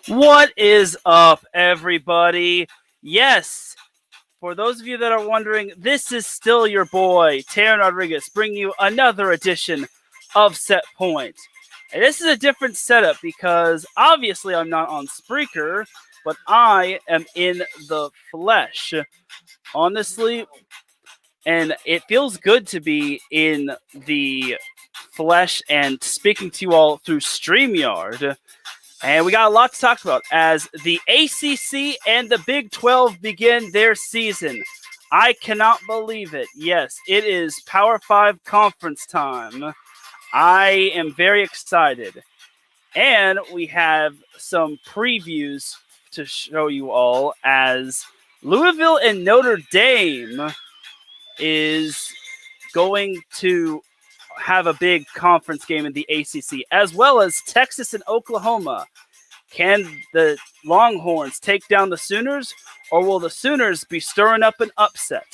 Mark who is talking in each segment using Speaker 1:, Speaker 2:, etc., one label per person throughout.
Speaker 1: What is up, everybody? Yes, for those of you that are wondering, this is still your boy, Teran Rodriguez, bringing you another edition of Set Point. And this is a different setup because obviously I'm not on Spreaker, but I am in the flesh. Honestly, and it feels good to be in the flesh and speaking to you all through StreamYard. And we got a lot to talk about as the ACC and the Big 12 begin their season. I cannot believe it. Yes, it is Power 5 conference time. I am very excited. And we have some previews to show you all as Louisville and Notre Dame is going to have a big conference game in the ACC, as well as Texas and Oklahoma. Can the Longhorns take down the Sooners, or will the Sooners be stirring up an upset?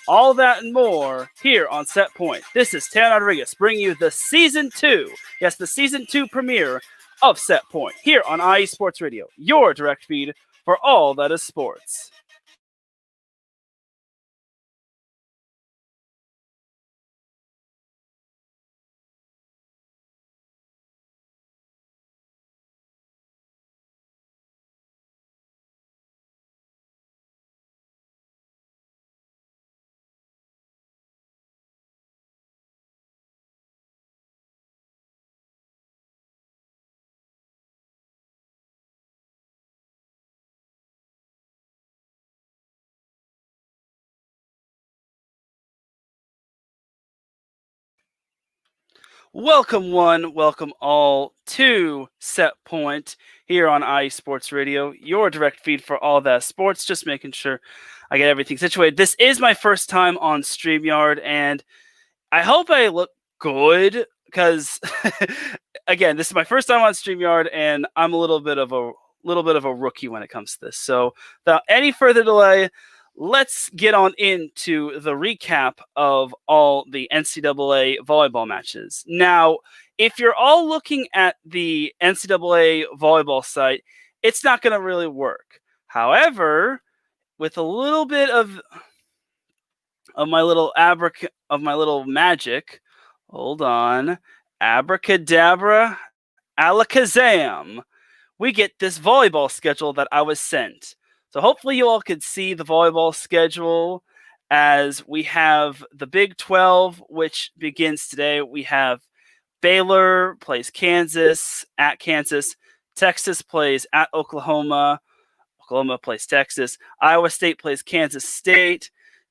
Speaker 1: All that and more here on Set Point. This is Teran Rodriguez bringing you the Season 2, yes, the Season 2 premiere of Set Point here on IE Sports Radio, your direct feed for all that is sports. Welcome one, welcome all to Set Point here on IE Sports Radio, your direct feed for all that sports. Just making sure I get everything situated. This is my first time on StreamYard, and I hope I look good because, again, this is my first time on StreamYard, and I'm a little bit of a rookie when it comes to this. So, without any further delay, let's get on into the recap of all the NCAA volleyball matches. Now, if you're all looking at the NCAA volleyball site, it's not going to really work. However, with a little bit of my little magic, hold on, abracadabra, alakazam, we get this volleyball schedule that I was sent. So hopefully you all could see the volleyball schedule as we have the Big 12, which begins today. We have Baylor plays Kansas at Kansas. Texas plays at Oklahoma. Oklahoma plays Texas. Iowa State plays Kansas State.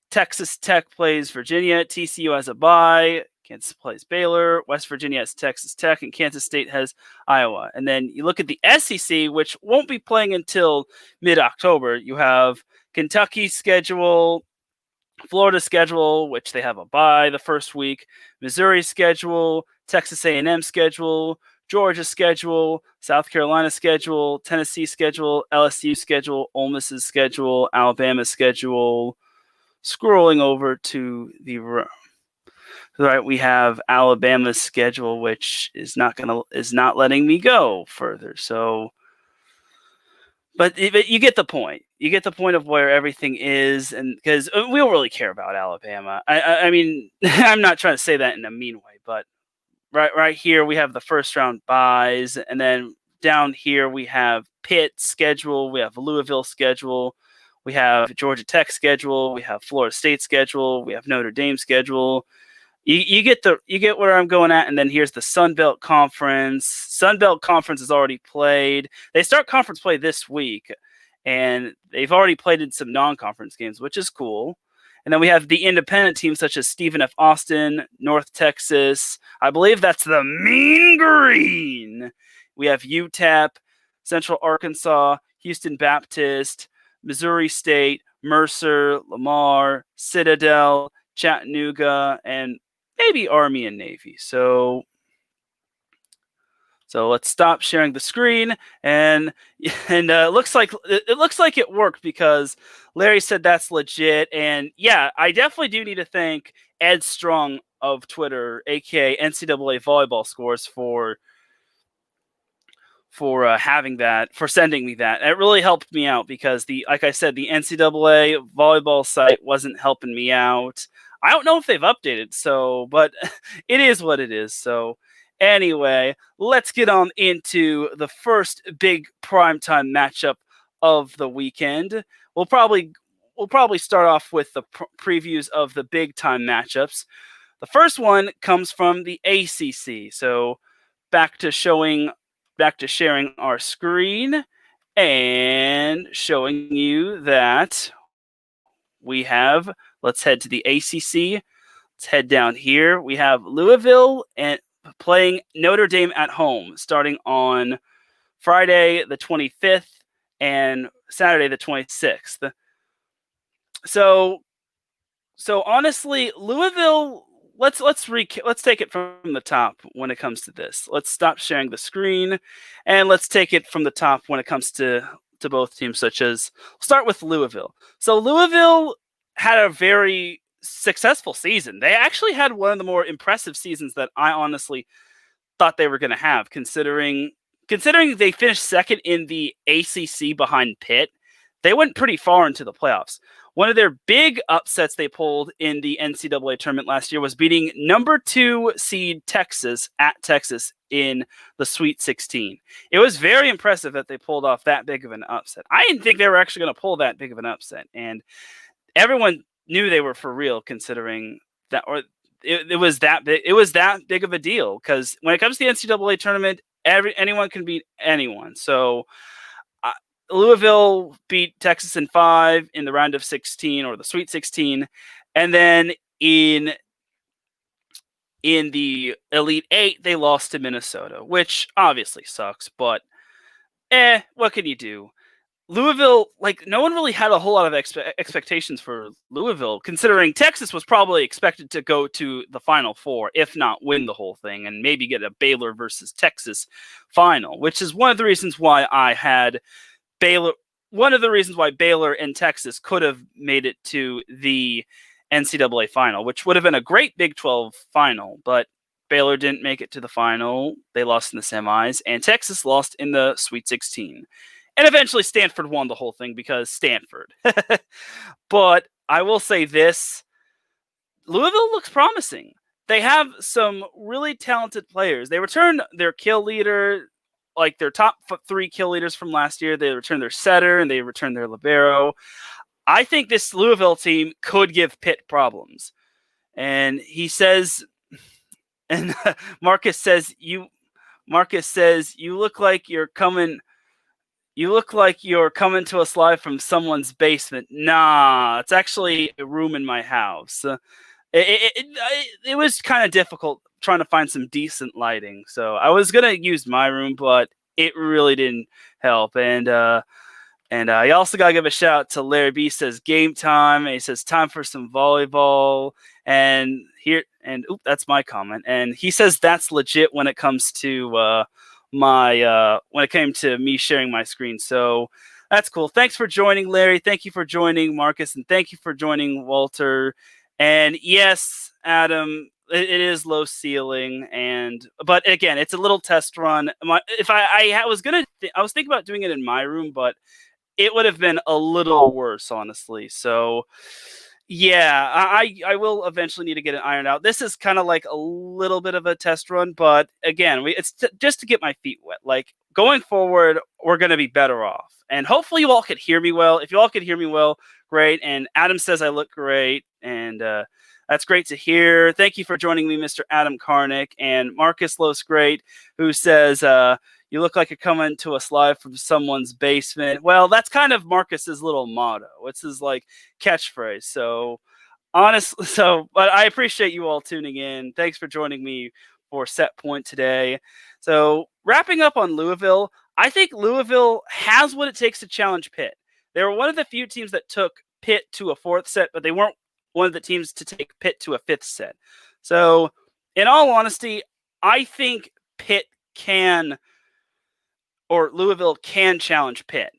Speaker 1: Texas Tech plays Virginia. TCU has a bye. Kansas plays Baylor. West Virginia has Texas Tech, and Kansas State has Iowa. And then you look at the SEC, which won't be playing until mid-October. You have Kentucky's schedule, Florida schedule, which they have a bye the first week, Missouri schedule, Texas A&M schedule, Georgia schedule, South Carolina schedule, Tennessee schedule, LSU schedule, Ole Miss's schedule, Alabama schedule. Scrolling over to the right, we have Alabama's schedule, which is not letting me go further. So, but you get the point. You get the point of where everything is, and because we don't really care about Alabama. I mean, I'm not trying to say that in a mean way, but right here we have the first round buys, and then down here we have Pitt schedule, we have Louisville schedule, we have Georgia Tech schedule, we have Florida State schedule, we have Notre Dame schedule. You get where I'm going at, and then here's the Sun Belt Conference. Sun Belt Conference is already played. They start conference play this week, and they've already played in some non-conference games, which is cool. And then we have the independent teams such as Stephen F. Austin, North Texas. I believe that's the Mean Green. We have UTEP, Central Arkansas, Houston Baptist, Missouri State, Mercer, Lamar, Citadel, Chattanooga, and maybe Army and Navy. So let's stop sharing the screen, and it looks like it worked because Larry said that's legit. And yeah, I definitely do need to thank Ed Strong of Twitter, aka NCAA Volleyball Scores, for for having that, for sending me that. It really helped me out because like I said, the NCAA volleyball site wasn't helping me out. I don't know if they've updated, but it is what it is. So anyway, let's get on into the first big primetime matchup of the weekend. We'll probably start off with the previews of the big time matchups. The first one comes from the ACC. So back to sharing our screen and showing you that we have, let's head to the ACC. Let's head down here. We have Louisville and playing Notre Dame at home starting on Friday the 25th and Saturday the 26th. So honestly, Louisville, let's take it from the top when it comes to this. Let's stop sharing the screen and let's take it from the top when it comes to both teams, such as start with Louisville. So Louisville had a very successful season. They actually had one of the more impressive seasons that I honestly thought they were going to have, considering they finished second in the ACC behind Pitt. They went pretty far into the playoffs. One of their big upsets they pulled in the NCAA tournament last year was beating number 2 seed Texas at Texas in the Sweet 16. It was very impressive that they pulled off that big of an upset. I didn't think they were actually going to pull that big of an upset, and everyone knew they were for real, considering that, or it was that big. It was that big of a deal because when it comes to the NCAA tournament, anyone can beat anyone. So Louisville beat Texas in 5 in the round of 16 or the Sweet 16, and then in the Elite 8 they lost to Minnesota, which obviously sucks, but what can you do? Louisville, like, no one really had a whole lot of expectations for Louisville, considering Texas was probably expected to go to the Final Four, if not win the whole thing, and maybe get a Baylor versus Texas final, which is one of the reasons why I had Baylor. One of the reasons why Baylor and Texas could have made it to the NCAA final, which would have been a great Big 12 final, but Baylor didn't make it to the final. They lost in the semis, and Texas lost in the Sweet 16. And eventually Stanford won the whole thing because Stanford. But I will say this, Louisville looks promising. They have some really talented players. They returned their kill leader, like their top 3 kill leaders from last year. They returned their setter and they returned their libero. I think this Louisville team could give Pitt problems. And he says, and Marcus says, you look like you're coming to us live from someone's basement. Nah, it's actually a room in my house. It was kind of difficult trying to find some decent lighting. So I was going to use my room, but it really didn't help. And I also got to give a shout out to Larry B. Says game time. And he says time for some volleyball. And that's my comment. And he says that's legit when it comes to when it came to me sharing my screen. So that's cool. Thanks for joining, Larry. Thank you for joining, Marcus, and thank you for joining, Walter. And yes, Adam, it is low ceiling, but again, it's a little test run. I was thinking about doing it in my room, but it would have been a little worse, honestly. So yeah, I will eventually need to get it ironed out. This is kind of like a little bit of a test run, but again, it's just to get my feet wet. Like, going forward, we're going to be better off. And hopefully you all could hear me well. If you all could hear me well, great. And Adam says I look great, and that's great to hear. Thank you for joining me, Mr. Adam Karnick. And Marcus Los Great, who says, you look like you're coming to us live from someone's basement. Well, that's kind of Marcus's little motto. It's his like catchphrase. So honestly, but I appreciate you all tuning in. Thanks for joining me for Set Point today. So wrapping up on Louisville, I think Louisville has what it takes to challenge Pitt. They were one of the few teams that took Pitt to a 4th set, but they weren't one of the teams to take Pitt to a 5th set. So in all honesty, I think Louisville can challenge Pitt.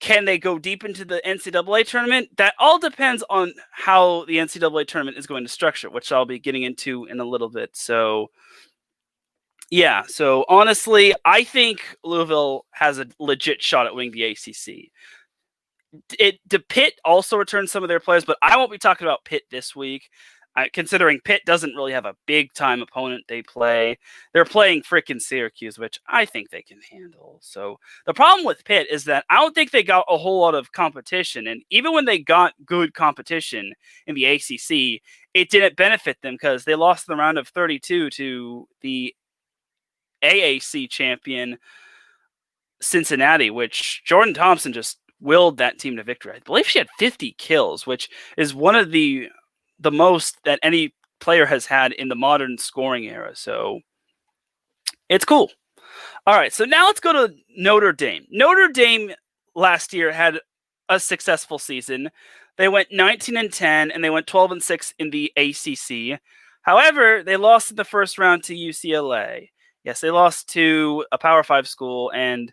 Speaker 1: Can they go deep into the NCAA tournament? That all depends on how the NCAA tournament is going to structure, which I'll be getting into in a little bit. So Yeah, so honestly, I think Louisville has a legit shot at winning the ACC. Pitt also returned some of their players, but I won't be talking about Pitt this week. Considering Pitt doesn't really have a big time opponent they play, they're playing freaking Syracuse, which I think they can handle. So the problem with Pitt is that I don't think they got a whole lot of competition, and even when they got good competition in the ACC, it didn't benefit them because they lost the round of 32 to the AAC champion Cincinnati, which Jordan Thompson just willed that team to victory. I believe she had 50 kills, which is one of the most that any player has had in the modern scoring era. So it's cool. All right, so now let's go to Notre Dame. Notre Dame last year had a successful season. They went 19-10 and they went 12-6 in the ACC. However, they lost in the first round to UCLA. Yes, they lost to a Power 5 school, and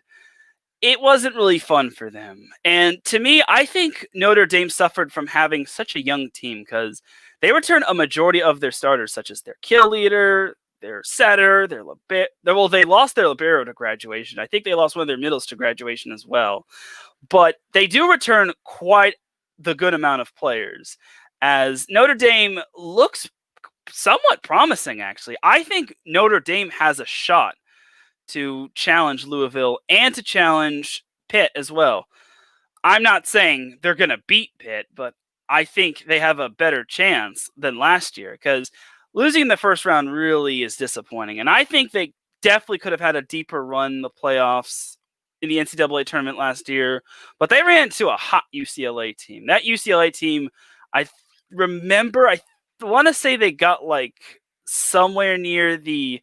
Speaker 1: it wasn't really fun for them. And to me, I think Notre Dame suffered from having such a young team because they returned a majority of their starters, such as their kill leader, their setter, their libero. Well, they lost their libero to graduation. I think they lost one of their middles to graduation as well. But they do return quite the good amount of players, as Notre Dame looks somewhat promising, actually. I think Notre Dame has a shot to challenge Louisville and to challenge Pitt as well. I'm not saying they're going to beat Pitt, but I think they have a better chance than last year because losing in the first round really is disappointing. And I think they definitely could have had a deeper run in the playoffs in the NCAA tournament last year, but they ran into a hot UCLA team. That UCLA team, I remember, I want to say they got like somewhere near the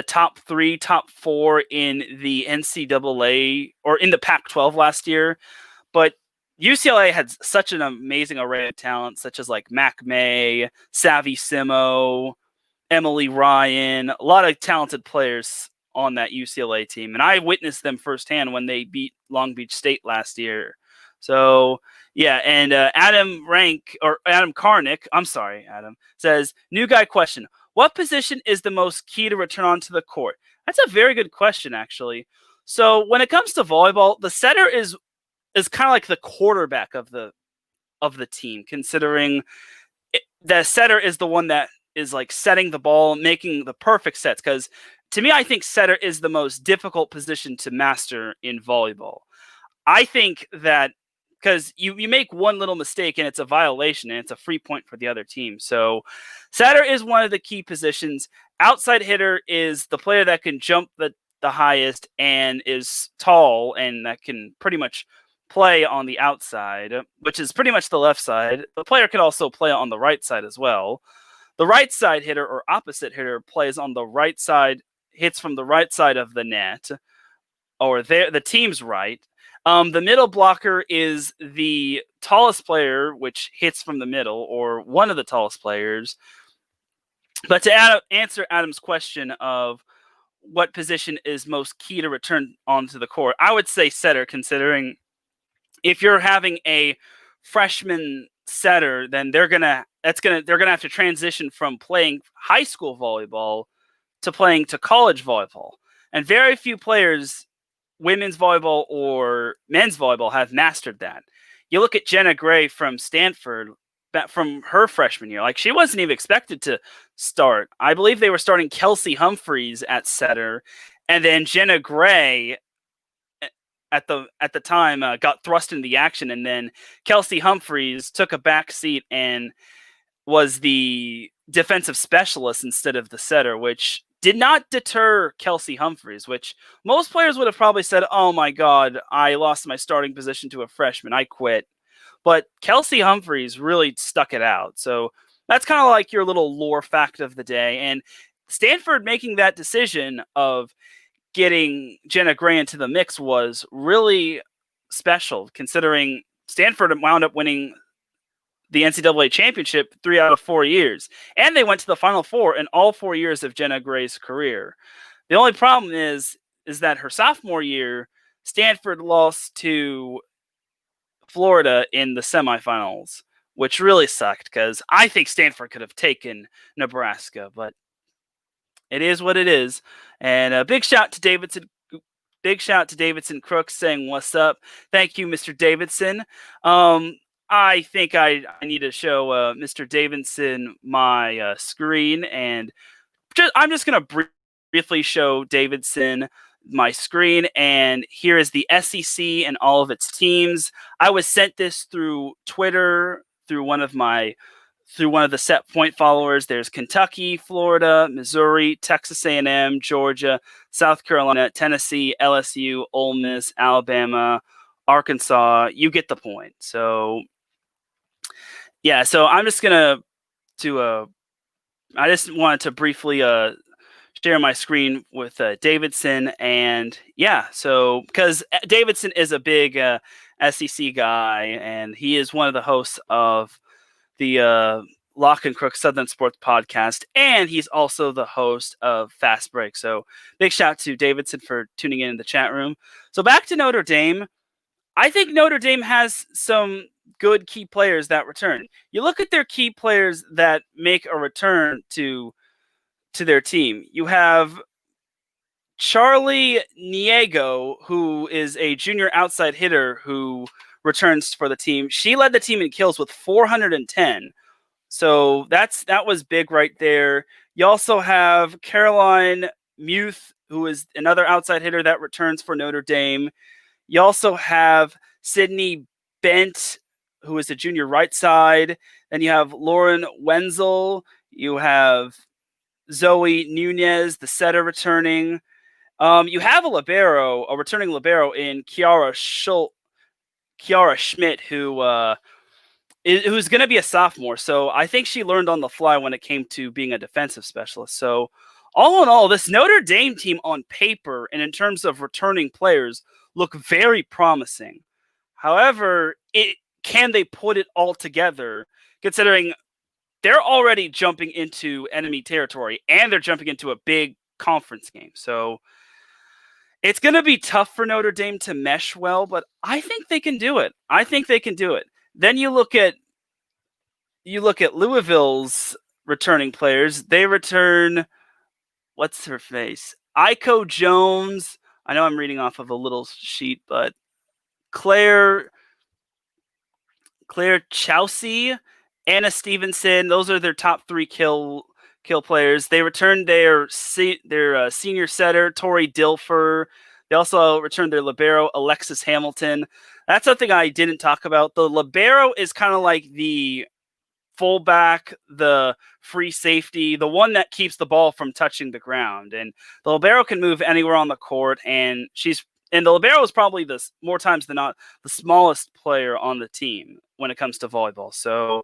Speaker 1: top 3, top 4 in the NCAA or in the Pac-12 last year. But UCLA had such an amazing array of talent, such as like Mac May, Savvy Simo, Emily Ryan, a lot of talented players on that UCLA team. And I witnessed them firsthand when they beat Long Beach State last year. So, yeah, and Adam Karnick, I'm sorry, Adam, says, new guy question. What position is the most key to return onto the court? That's a very good question, actually. So when it comes to volleyball, the setter is kind of like the quarterback of the team, considering the setter is the one that is like setting the ball, making the perfect sets. Because to me, I think setter is the most difficult position to master in volleyball. I think that because you make one little mistake and it's a violation and it's a free point for the other team. So setter is one of the key positions. Outside hitter is the player that can jump the highest and is tall and that can pretty much play on the outside, which is pretty much the left side. The player can also play on the right side as well. The right side hitter or opposite hitter plays on the right side, hits from the right side of the net, or the team's right. The middle blocker is the tallest player, which hits from the middle, or one of the tallest players. But to answer Adam's question of what position is most key to return onto the court, I would say setter, considering if you're having a freshman setter, then they're gonna have to transition from playing high school volleyball to playing to college volleyball, and very few players, women's volleyball or men's volleyball, have mastered that. You look at Jenna Gray from Stanford, from her freshman year, like she wasn't even expected to start. I believe they were starting Kelsey Humphreys at setter, and then Jenna Gray at the time got thrust into the action, and then Kelsey Humphreys took a back seat and was the defensive specialist instead of the setter, which did not deter Kelsey Humphreys, which most players would have probably said, oh my God, I lost my starting position to a freshman, I quit. But Kelsey Humphreys really stuck it out. So that's kind of like your little lore fact of the day. And Stanford making that decision of getting Jenna Gray into the mix was really special, considering Stanford wound up winning the NCAA championship 3 out of 4 years. And they went to the Final Four in all 4 years of Jenna Gray's career. The only problem is that her sophomore year, Stanford lost to Florida in the semifinals, which really sucked because I think Stanford could have taken Nebraska, but It is what it is. And a big shout to Davidson. Big shout to Davidson Crooks saying what's up. Thank you, Mr. Davidson. I think I need to show Mr. Davidson my screen, and I'm just going to briefly show Davidson my screen. And here is the SEC and all of its teams. I was sent this through Twitter through one of the Set Point followers. There's Kentucky, Florida, Missouri, Texas A&M, Georgia, South Carolina, Tennessee, LSU, Ole Miss, Alabama, Arkansas. You get the point. So, yeah. So I'm just gonna do I just wanted to briefly share my screen with Davidson, and yeah. So because Davidson is a big SEC guy, and he is one of the hosts of the Lock and Crook Southern Sports Podcast, and he's also the host of Fast Break. So big shout to Davidson for tuning in the chat room. So back to Notre Dame. I think Notre Dame has some good key players that return. You look at their key players that make a return to their team. You have Charlie Niego, who is a junior outside hitter who returns for the team. She led the team in kills with 410. So that was big right there. You also have Caroline Muth, who is another outside hitter that returns for Notre Dame. You also have Sydney Bent, who is a junior right side. Then you have Lauren Wenzel. You have Zoe Nunez, the setter, returning. You have a returning libero in Kiara Schmidt, who's going to be a sophomore. So I think she learned on the fly when it came to being a defensive specialist. So all in all, this Notre Dame team on paper and in terms of returning players look very promising. However, can they put it all together, considering they're already jumping into enemy territory and they're jumping into a big conference game. So it's going to be tough for Notre Dame to mesh well, but I think they can do it. Then you look at Louisville's returning players. They return, what's her face? Iko Jones. I know I'm reading off of a little sheet, but Claire Chelsea, Anna Stevenson. Those are their top 3 kill players. They returned their senior setter, Tori Dilfer. They also returned their libero, Alexis Hamilton. That's something I didn't talk about. The libero is kind of like the fullback, the free safety, the one that keeps the ball from touching the ground. And the libero can move anywhere on the court, and the libero is probably more times than not the smallest player on the team when it comes to volleyball. So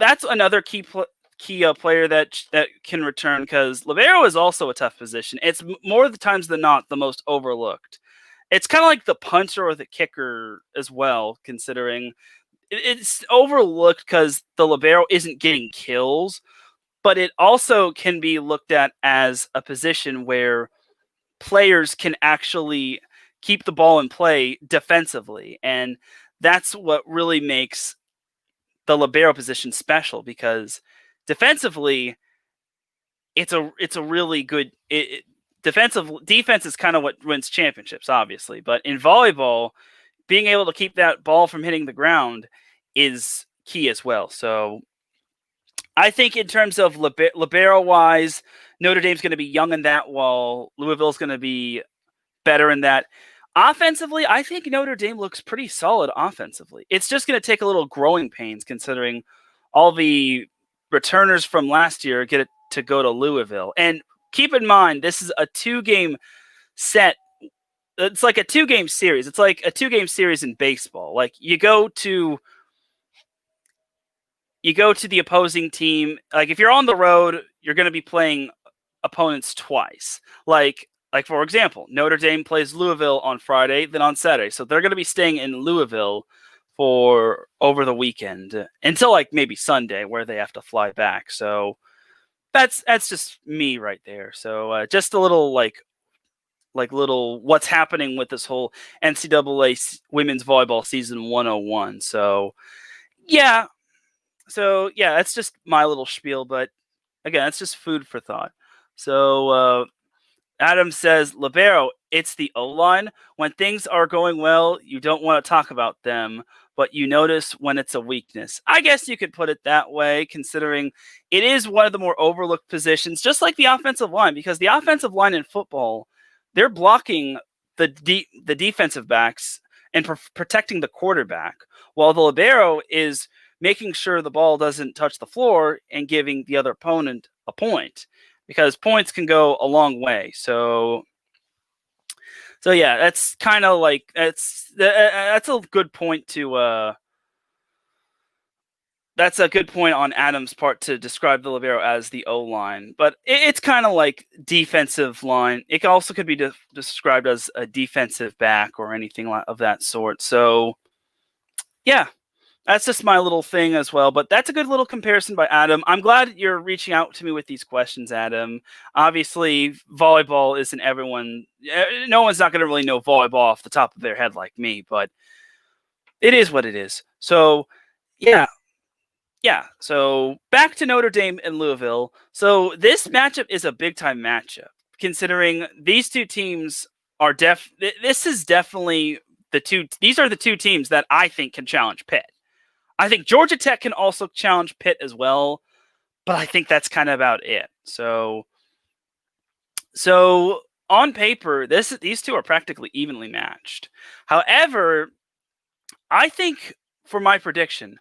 Speaker 1: that's another key player that can return, because libero is also a tough position. It's more of the times than not the most overlooked. It's kind of like the punter or the kicker as well, considering it's overlooked because the libero isn't getting kills, but it also can be looked at as a position where players can actually keep the ball in play defensively. And that's what really makes the libero position special, because defensively, it's a really good defense is kind of what wins championships, obviously. But in volleyball, being able to keep that ball from hitting the ground is key as well. So I think in terms of libero-wise, Notre Dame's going to be young in that, while Louisville's going to be better in that. Offensively, I think Notre Dame looks pretty solid offensively. It's just going to take a little growing pains, considering all the returners from last year get it to go to Louisville. And keep in mind, this is a 2-game set. It's like a 2-game series. It's like a 2-game series in baseball. Like you go to the opposing team. Like if you're on the road, you're going to be playing opponents twice. Like for example, Notre Dame plays Louisville on Friday, then on Saturday. So they're going to be staying in Louisville for over the weekend until like maybe Sunday, where they have to fly back. So that's just me right there. So just a little little what's happening with this whole NCAA women's volleyball season 101. So yeah, that's just my little spiel. But again, that's just food for thought. So Adam says, Libero, it's the O line. When things are going well, you don't want to talk about them, but you notice when it's a weakness. I guess you could put it that way, considering it is one of the more overlooked positions, just like the offensive line, because the offensive line in football, they're blocking the defensive backs and protecting the quarterback, while the Libero is making sure the ball doesn't touch the floor and giving the other opponent a point, because points can go a long way. So yeah, that's kind of like that's a good point to that's a good point on Adam's part to describe the libero as the O line, but it's kind of like defensive line. It also could be described as a defensive back or anything of that sort. So yeah, that's just my little thing as well, but that's a good little comparison by Adam. I'm glad you're reaching out to me with these questions, Adam. Obviously, volleyball isn't everyone. No one's not going to really know volleyball off the top of their head like me, but it is what it is. So, yeah. Yeah, so back to Notre Dame and Louisville. So this matchup is a big time matchup, considering these two teams are this is definitely these are the two teams that I think can challenge Pitt. I think Georgia Tech can also challenge Pitt as well, but I think that's kind of about it. So on paper, these two are practically evenly matched. However, I think for my prediction,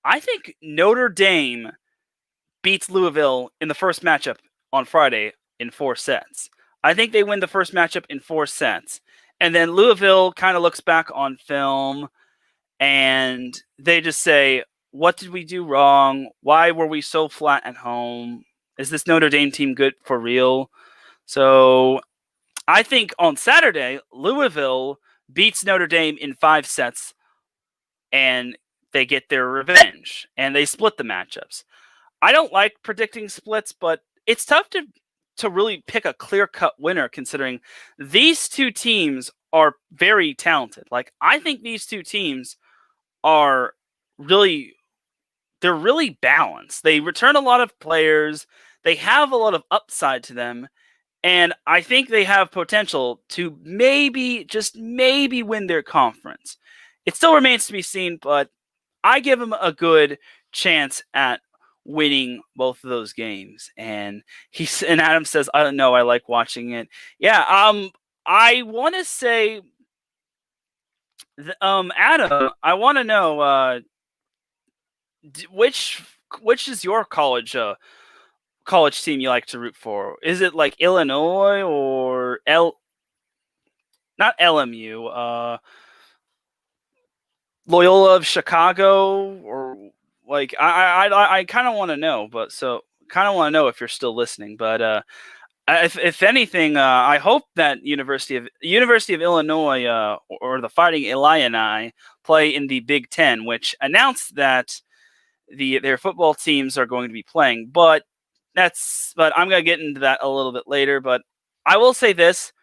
Speaker 1: I think Notre Dame beats Louisville in the first matchup on Friday in 4 sets. I think they win the first matchup in 4 sets. And then Louisville kind of looks back on film and they just say, what did we do wrong? Why were we so flat at home? Is this Notre Dame team good for real? So I think on Saturday, Louisville beats Notre Dame in 5 sets and they get their revenge and they split the matchups. I don't like predicting splits, but it's tough to really pick a clear-cut winner, considering these two teams are very talented. Like, I think these two teams are they're really balanced. They return a lot of players. They have a lot of upside to them. And I think they have potential to just maybe win their conference. It still remains to be seen, but I give them a good chance at winning both of those games. And Adam says, I don't know, I like watching it. Yeah, I want to say, Adam, I want to know which is your college team you like to root for? Is it like Illinois or not LMU, Loyola of Chicago, or like I kind of want to know, but kind of want to know if you're still listening. But if anything, I hope that University of Illinois or the Fighting Illini play in the Big Ten, which announced that their football teams are going to be playing. But I'm gonna get into that a little bit later. But I will say this.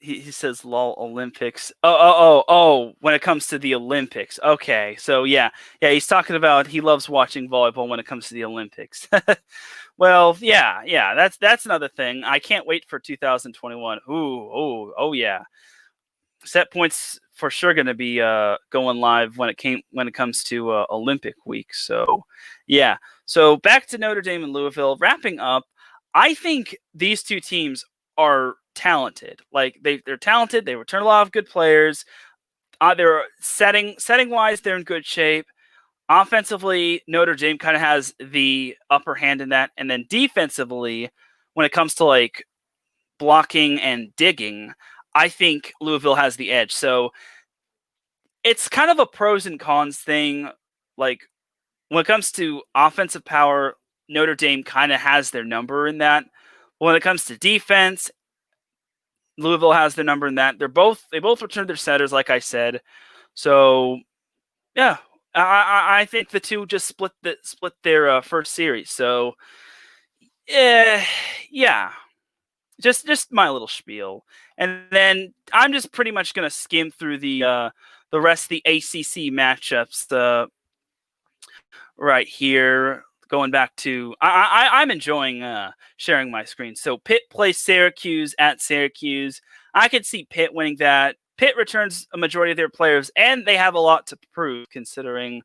Speaker 1: He says lol Olympics. Oh, when it comes to the Olympics. Okay. So yeah, he's talking about he loves watching volleyball when it comes to the Olympics. Well, yeah, that's another thing. I can't wait for 2021. Oh yeah. Set Point's for sure going to be going live when it comes to Olympic week. So, yeah. So back to Notre Dame and Louisville. Wrapping up, I think these two teams are talented. Like they're talented. They return a lot of good players. They're setting wise, they're in good shape. Offensively, Notre Dame kind of has the upper hand in that, and then defensively, when it comes to like blocking and digging, I think Louisville has the edge. So it's kind of a pros and cons thing. Like when it comes to offensive power, Notre Dame kind of has their number in that. When it comes to defense, Louisville has their number in that. They both return their setters, like I said. So yeah, I think the two just split their first series. So yeah, just my little spiel, and then I'm just pretty much gonna skim through the rest of the ACC matchups right here. going back to I'm enjoying sharing my screen. So Pitt plays Syracuse at Syracuse. I could see Pitt winning that. Pitt returns a majority of their players, and they have a lot to prove considering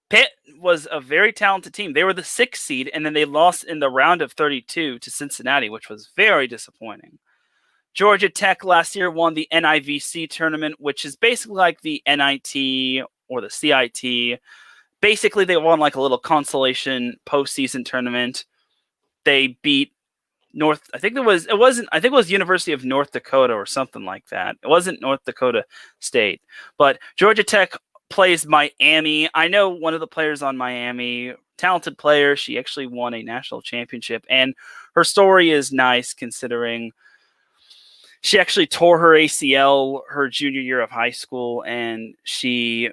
Speaker 1: Pitt was a very talented team. They were the 6th seed, and then they lost in the round of 32 to Cincinnati, which was very disappointing. Georgia Tech last year won the NIVC tournament, which is basically like the NIT or the CIT. Basically, they won like a little consolation postseason tournament. They beat I think it was University of North Dakota or something like that. It wasn't North Dakota State. But Georgia Tech plays Miami. I know one of the players on Miami, talented player. She actually won a national championship, and her story is nice considering she actually tore her ACL her junior year of high school, and she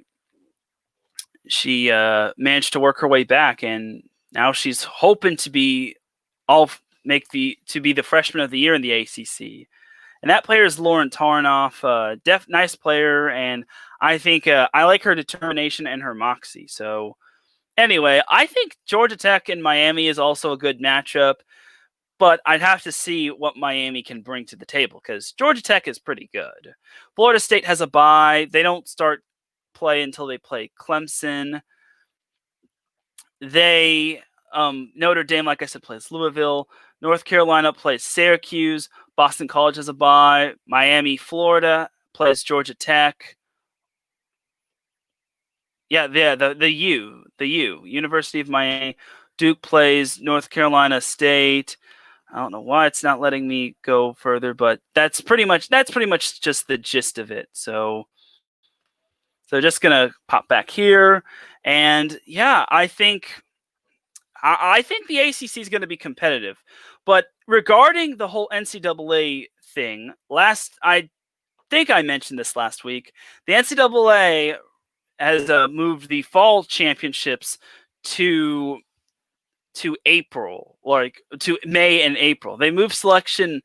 Speaker 1: managed to work her way back, and now she's hoping to be the freshman of the year in the ACC. And that player is Lauren Tarnoff, nice player, and I think I like her determination and her moxie. So anyway, I think Georgia Tech and Miami is also a good matchup, but I'd have to see what Miami can bring to the table because Georgia Tech is pretty good. Florida State has a bye. They don't start play until they play Clemson. Notre Dame, like I said, plays Louisville. North Carolina plays Syracuse. Boston College has a bye. Miami, Florida plays Georgia Tech. Yeah, the University of Miami. Duke plays North Carolina State. I don't know why it's not letting me go further, but that's pretty much just the gist of it. So just gonna pop back here, and yeah, I think the ACC is going to be competitive. But regarding the whole NCAA thing, I think I mentioned this last week. The NCAA has moved the fall championships to April, like to May and April. They moved the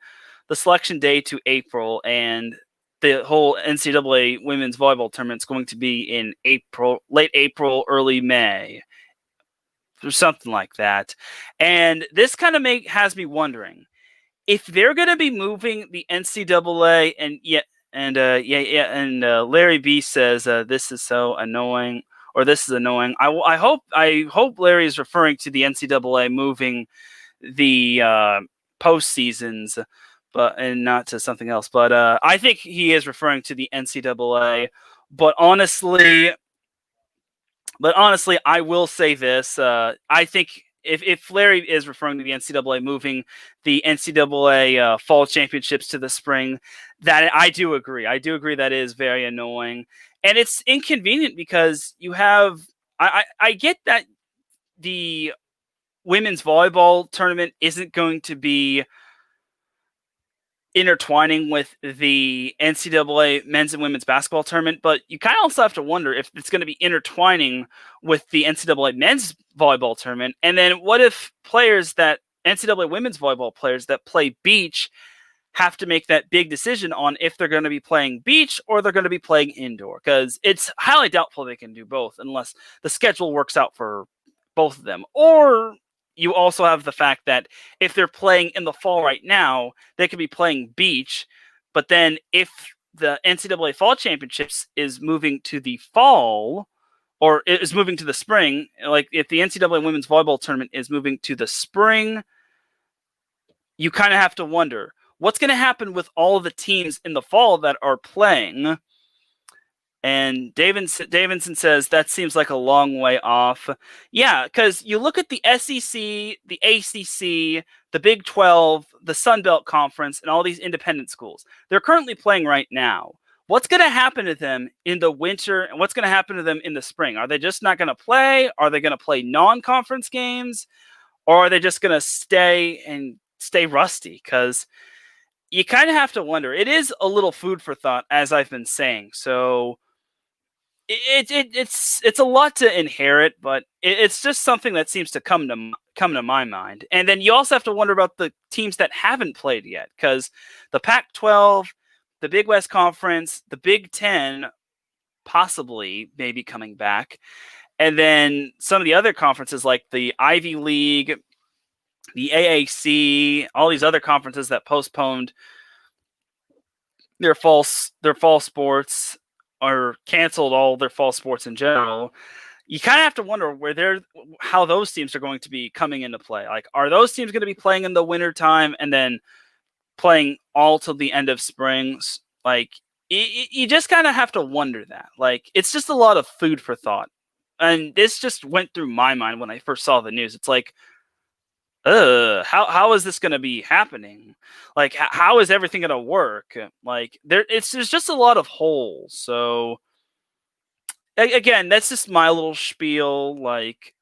Speaker 1: selection day to April, and the whole NCAA women's volleyball tournament is going to be in late April, early May, or something like that. And this kind of has me wondering if they're going to be moving the NCAA, and Larry B says this is so annoying, or this is annoying. I hope Larry is referring to the NCAA moving the postseasons, and not to something else. But I think he is referring to the NCAA. But honestly, I will say this. I think if Larry is referring to the NCAA moving the NCAA fall championships to the spring, that I do agree. I do agree that is very annoying. And it's inconvenient because you have – I get that the women's volleyball tournament isn't going to be intertwining with the NCAA men's and women's basketball tournament, but you kind of also have to wonder if it's going to be intertwining with the NCAA men's volleyball tournament. And then what if NCAA women's volleyball players that play beach have to make that big decision on if they're going to be playing beach or they're going to be playing indoor? Because it's highly doubtful they can do both unless the schedule works out for both of them. Or you also have the fact that if they're playing in the fall right now, they could be playing beach. But then if the NCAA fall championships is moving to the fall, or is moving to the spring, like if the NCAA women's volleyball tournament is moving to the spring, you kind of have to wonder what's going to happen with all of the teams in the fall that are playing. And Davidson says that seems like a long way off. Yeah, because you look at the SEC, the ACC, the Big 12, the Sun Belt Conference, and all these independent schools. They're currently playing right now. What's going to happen to them in the winter, and what's going to happen to them in the spring? Are they just not going to play? Are they going to play non-conference games? Or are they just going to stay rusty? Because you kind of have to wonder. It is a little food for thought, as I've been saying. So it's a lot to inherit, but it's just something that seems to come to my mind. And then you also have to wonder about the teams that haven't played yet, because the Pac-12, the Big West Conference, the Big Ten, possibly maybe coming back, And then some of the other conferences like the Ivy League, the AAC, all these other conferences that postponed their fall sports or canceled all their fall sports in general. You kind of have to wonder how those teams are going to be coming into play. Like, are those teams going to be playing in the winter time and then playing all till the end of springs? Like, you just kind of have to wonder that. Like, it's just a lot of food for thought. And this just went through my mind when I first saw the news. It's like, how is this going to be happening? Like, how is everything going to work? Like, there's just a lot of holes. So, again, that's just my little spiel. Like,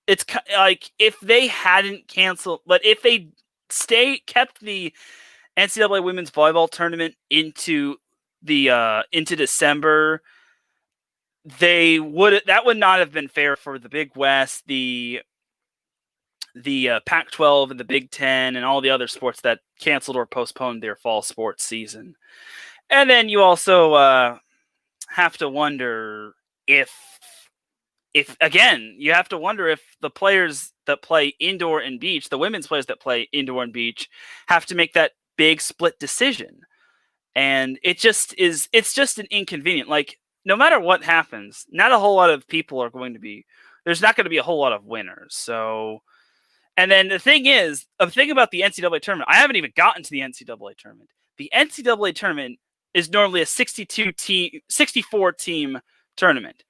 Speaker 1: it's like if they hadn't canceled, but if they kept the NCAA women's volleyball tournament into December, that would not have been fair for the Big West, the Pac-12 and the Big Ten and all the other sports that canceled or postponed their fall sports season. And then you also have to wonder if again, you have to wonder if the players that play indoor and beach, the women's players that play indoor and beach, have to make that big split decision. And it's just an inconvenient. Like, no matter what happens, not a whole lot of people are going to be, there's not going to be a whole lot of winners. So, and then the thing about the NCAA tournament, I haven't even gotten to the NCAA tournament. The NCAA tournament is normally a 64 team tournament.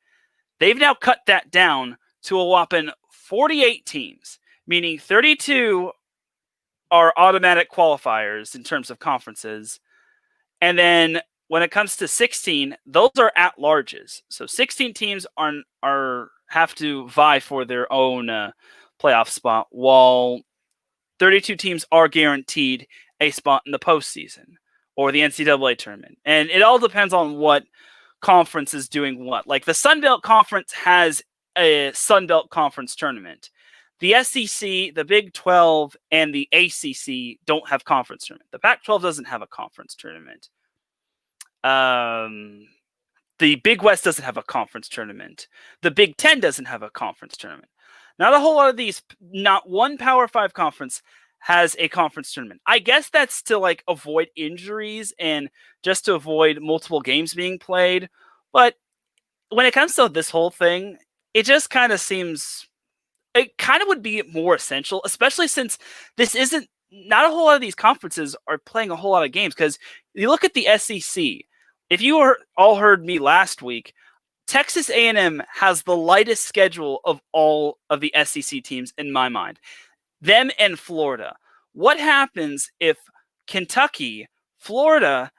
Speaker 1: They've now cut that down to a whopping 48 teams, meaning 32 are automatic qualifiers in terms of conferences. And then when it comes to 16, those are at-larges. So 16 teams have to vie for their own playoff spot, while 32 teams are guaranteed a spot in the postseason or the NCAA tournament. And it all depends on what conference is doing what. Like, the Sun Belt Conference has a Sun Belt Conference tournament. The SEC, the Big 12, and the ACC don't have conference tournament. The Pac-12 doesn't have a conference tournament. The Big West doesn't have a conference tournament. The Big 10 doesn't have a conference tournament. Not a whole lot of these, not one Power 5 conference has a conference tournament. I guess that's to like avoid injuries and just to avoid multiple games being played. But when it comes to this whole thing, it just kind of seems, it kind of would be more essential, especially since not a whole lot of these conferences are playing a whole lot of games. Because you look at the SEC, if you all heard me last week, Texas A&M has the lightest schedule of all of the SEC teams in my mind. Them and Florida. What happens if Kentucky, Florida,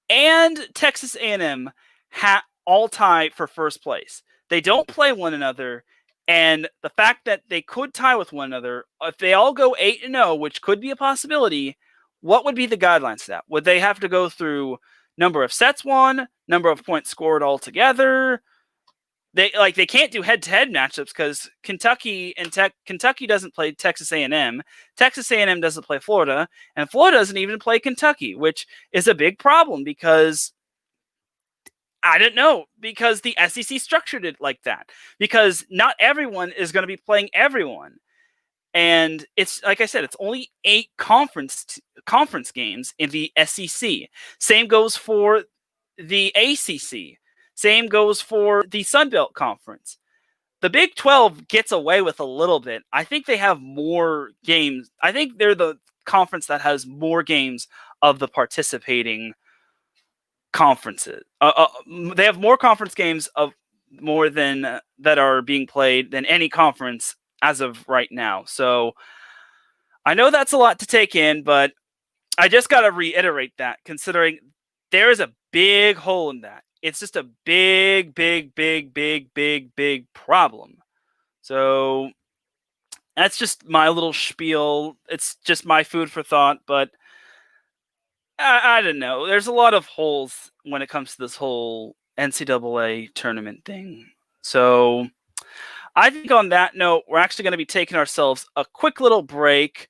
Speaker 1: and Texas A&M all tie for first place? They don't play one another, and the fact that they could tie with one another, if they all go 8-0, which could be a possibility, what would be the guidelines for that? Would they have to go through number of sets won, number of points scored altogether? They can't do head-to-head matchups because Kentucky doesn't play Texas A&M. Texas A&M doesn't play Florida, and Florida doesn't even play Kentucky, which is a big problem because I don't know, because the SEC structured it like that. Because not everyone is going to be playing everyone. And it's, like I said, it's only 8 conference games in the SEC. Same goes for the ACC. Same goes for the Sun Belt Conference. The Big 12 gets away with a little bit. I think they have more games. I think they're the conference that has more games of the participating conferences. They have more conference games of more than that are being played than any conference as of right now. So I know that's a lot to take in, but I just got to reiterate that, considering there is a big hole in that. It's just a big, big, big, big, big, big problem. So that's just my little spiel. It's just my food for thought, but I don't know. There's a lot of holes when it comes to this whole NCAA tournament thing. So I think on that note, we're actually going to be taking ourselves a quick little break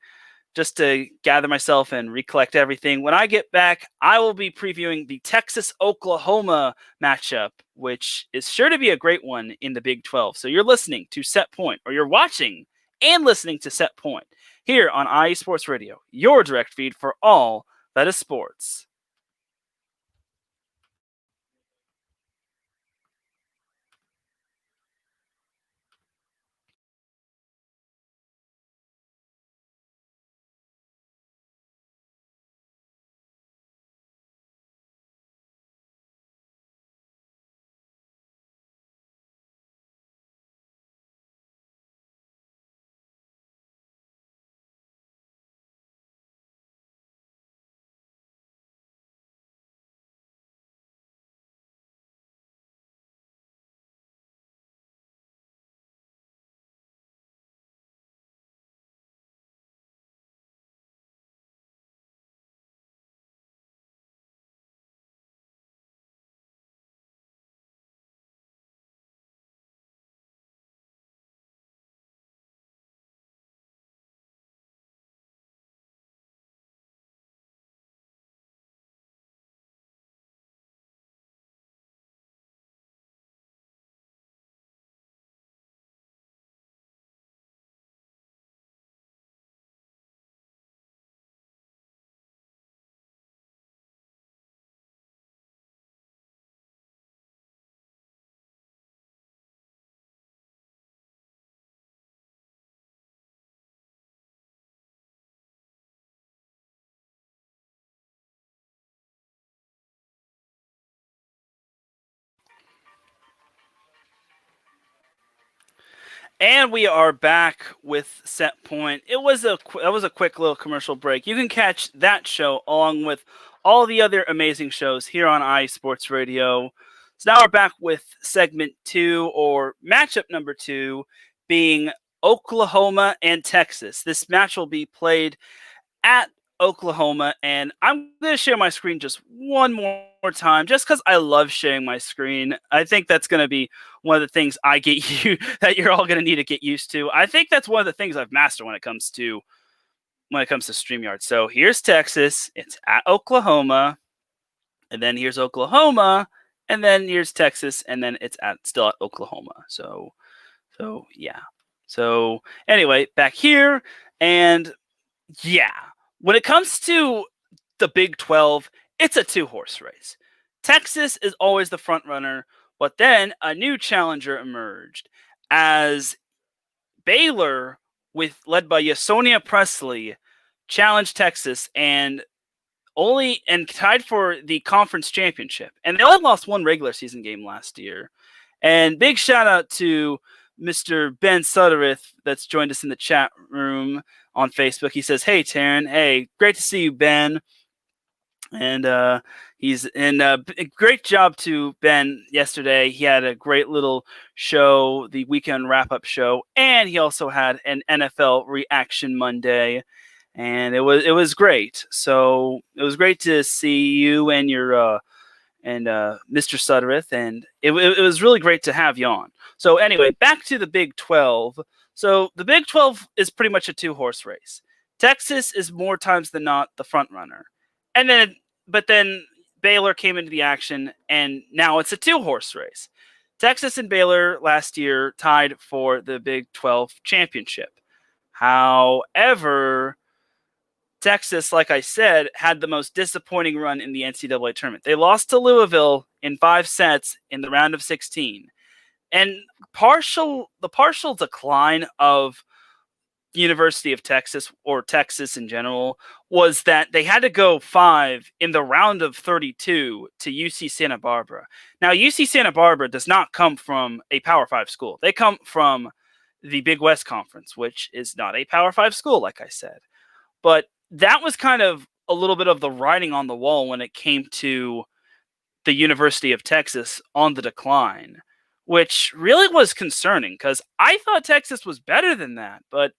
Speaker 1: just to gather myself and recollect everything. When I get back, I will be previewing the Texas-Oklahoma matchup, which is sure to be a great one in the Big 12. So you're listening to Set Point, or you're watching and listening to Set Point here on IE Sports Radio, your direct feed for all that is sports. And we are back with Set Point. That was a quick little commercial break. You can catch that show along with all the other amazing shows here on iSports Radio. So now we're back with segment 2, or matchup number 2, being Oklahoma and Texas. This match will be played at Oklahoma, and I'm going to share my screen just one more time, just because I love sharing my screen. I think that's going to be one of the things that you're all going to need to get used to. I think that's one of the things I've mastered when it comes to StreamYard. So here's Texas, it's at Oklahoma, and then here's Oklahoma, and then here's Texas, and then it's still at Oklahoma. So yeah. So anyway, back here, and yeah. When it comes to the Big 12, it's a two-horse race. Texas is always the front runner, but then a new challenger emerged as Baylor, led by Yasonia Presley, challenged Texas and tied for the conference championship. And they only lost one regular season game last year. And big shout out to Mr. Ben Suttereth that's joined us in the chat room on Facebook. He says, "Hey, Teran. Hey, great to see you, Ben." And great job to Ben yesterday. He had a great little show, the weekend wrap-up show, and he also had an NFL Reaction Monday, and it was great. So it was great to see you and your Mr. Suttereth, and it was really great to have you on. So anyway, back to the Big 12. So the Big 12 is pretty much a two-horse race. Texas is more times than not the front runner. But then Baylor came into the action, and now it's a two-horse race. Texas and Baylor last year tied for the Big 12 championship. However, Texas, like I said, had the most disappointing run in the NCAA tournament. They lost to Louisville in 5 sets in the round of 16. And the partial decline of University of Texas, or Texas in general, was that they had to go 5 in the round of 32 to UC Santa Barbara. Now, UC Santa Barbara does not come from a Power 5 school. They come from the Big West Conference, which is not a Power 5 school, like I said. But that was kind of a little bit of the writing on the wall when it came to the University of Texas on the decline, which really was concerning because I thought Texas was better than that, but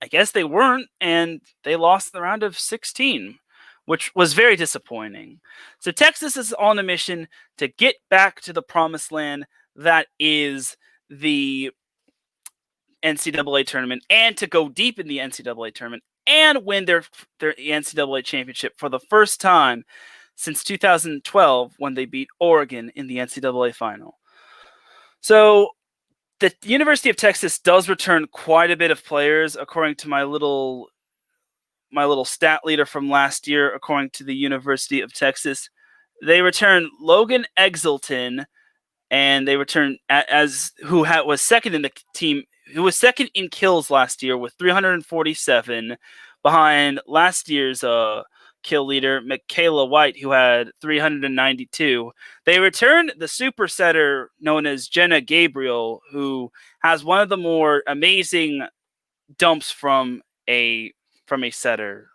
Speaker 1: I guess they weren't, and they lost the round of 16, which was very disappointing. So Texas is on a mission to get back to the promised land that is the NCAA tournament, and to go deep in the NCAA tournament and win their NCAA championship for the first time since 2012 when they beat Oregon in the NCAA final. So the University of Texas does return quite a bit of players, according to my little stat leader from last year. According to the University of Texas, they return Logan Exelton, and they return was second in the team, who was second in kills last year with 347, behind last year's kill leader Michaela White, who had 392. They returned the super setter known as Jenna Gabriel, who has one of the more amazing dumps from a setter.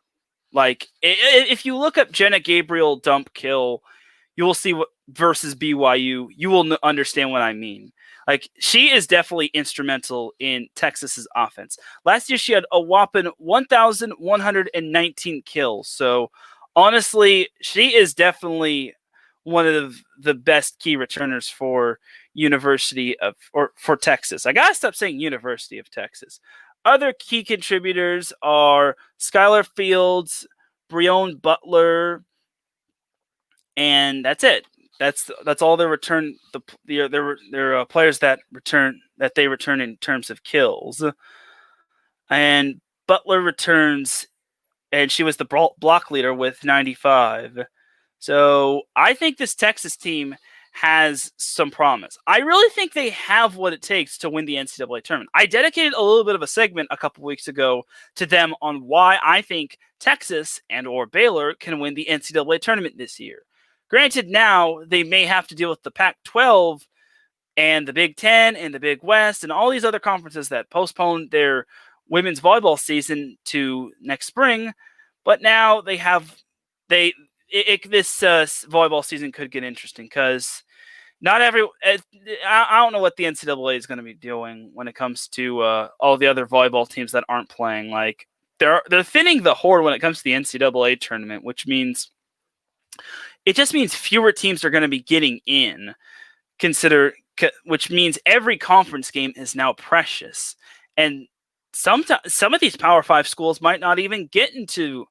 Speaker 1: Like, if you look up Jenna Gabriel dump kill, you will see what versus BYU. You will understand what I mean. Like, she is definitely instrumental in Texas's offense. Last year, she had a whopping 1,119 kills. So, honestly, she is definitely one of the best key returners for for Texas. I gotta stop saying University of Texas. Other key contributors are Skylar Fields, Breon Butler, and that's it. That's all their return. Their players that they return in terms of kills. And Butler returns, and she was the block leader with 95. So I think this Texas team has some promise. I really think they have what it takes to win the NCAA tournament. I dedicated a little bit of a segment a couple weeks ago to them on why I think Texas and or Baylor can win the NCAA tournament this year. Granted, now they may have to deal with the Pac-12 and the Big Ten and the Big West and all these other conferences that postponed their women's volleyball season to next spring. But now they have this volleyball season could get interesting because not every I don't know what the NCAA is going to be doing when it comes to all the other volleyball teams that aren't playing. Like, they're thinning the horde when it comes to the NCAA tournament, which means fewer teams are going to be getting in. Which means every conference game is now precious, and some of these Power 5 schools might not even get into.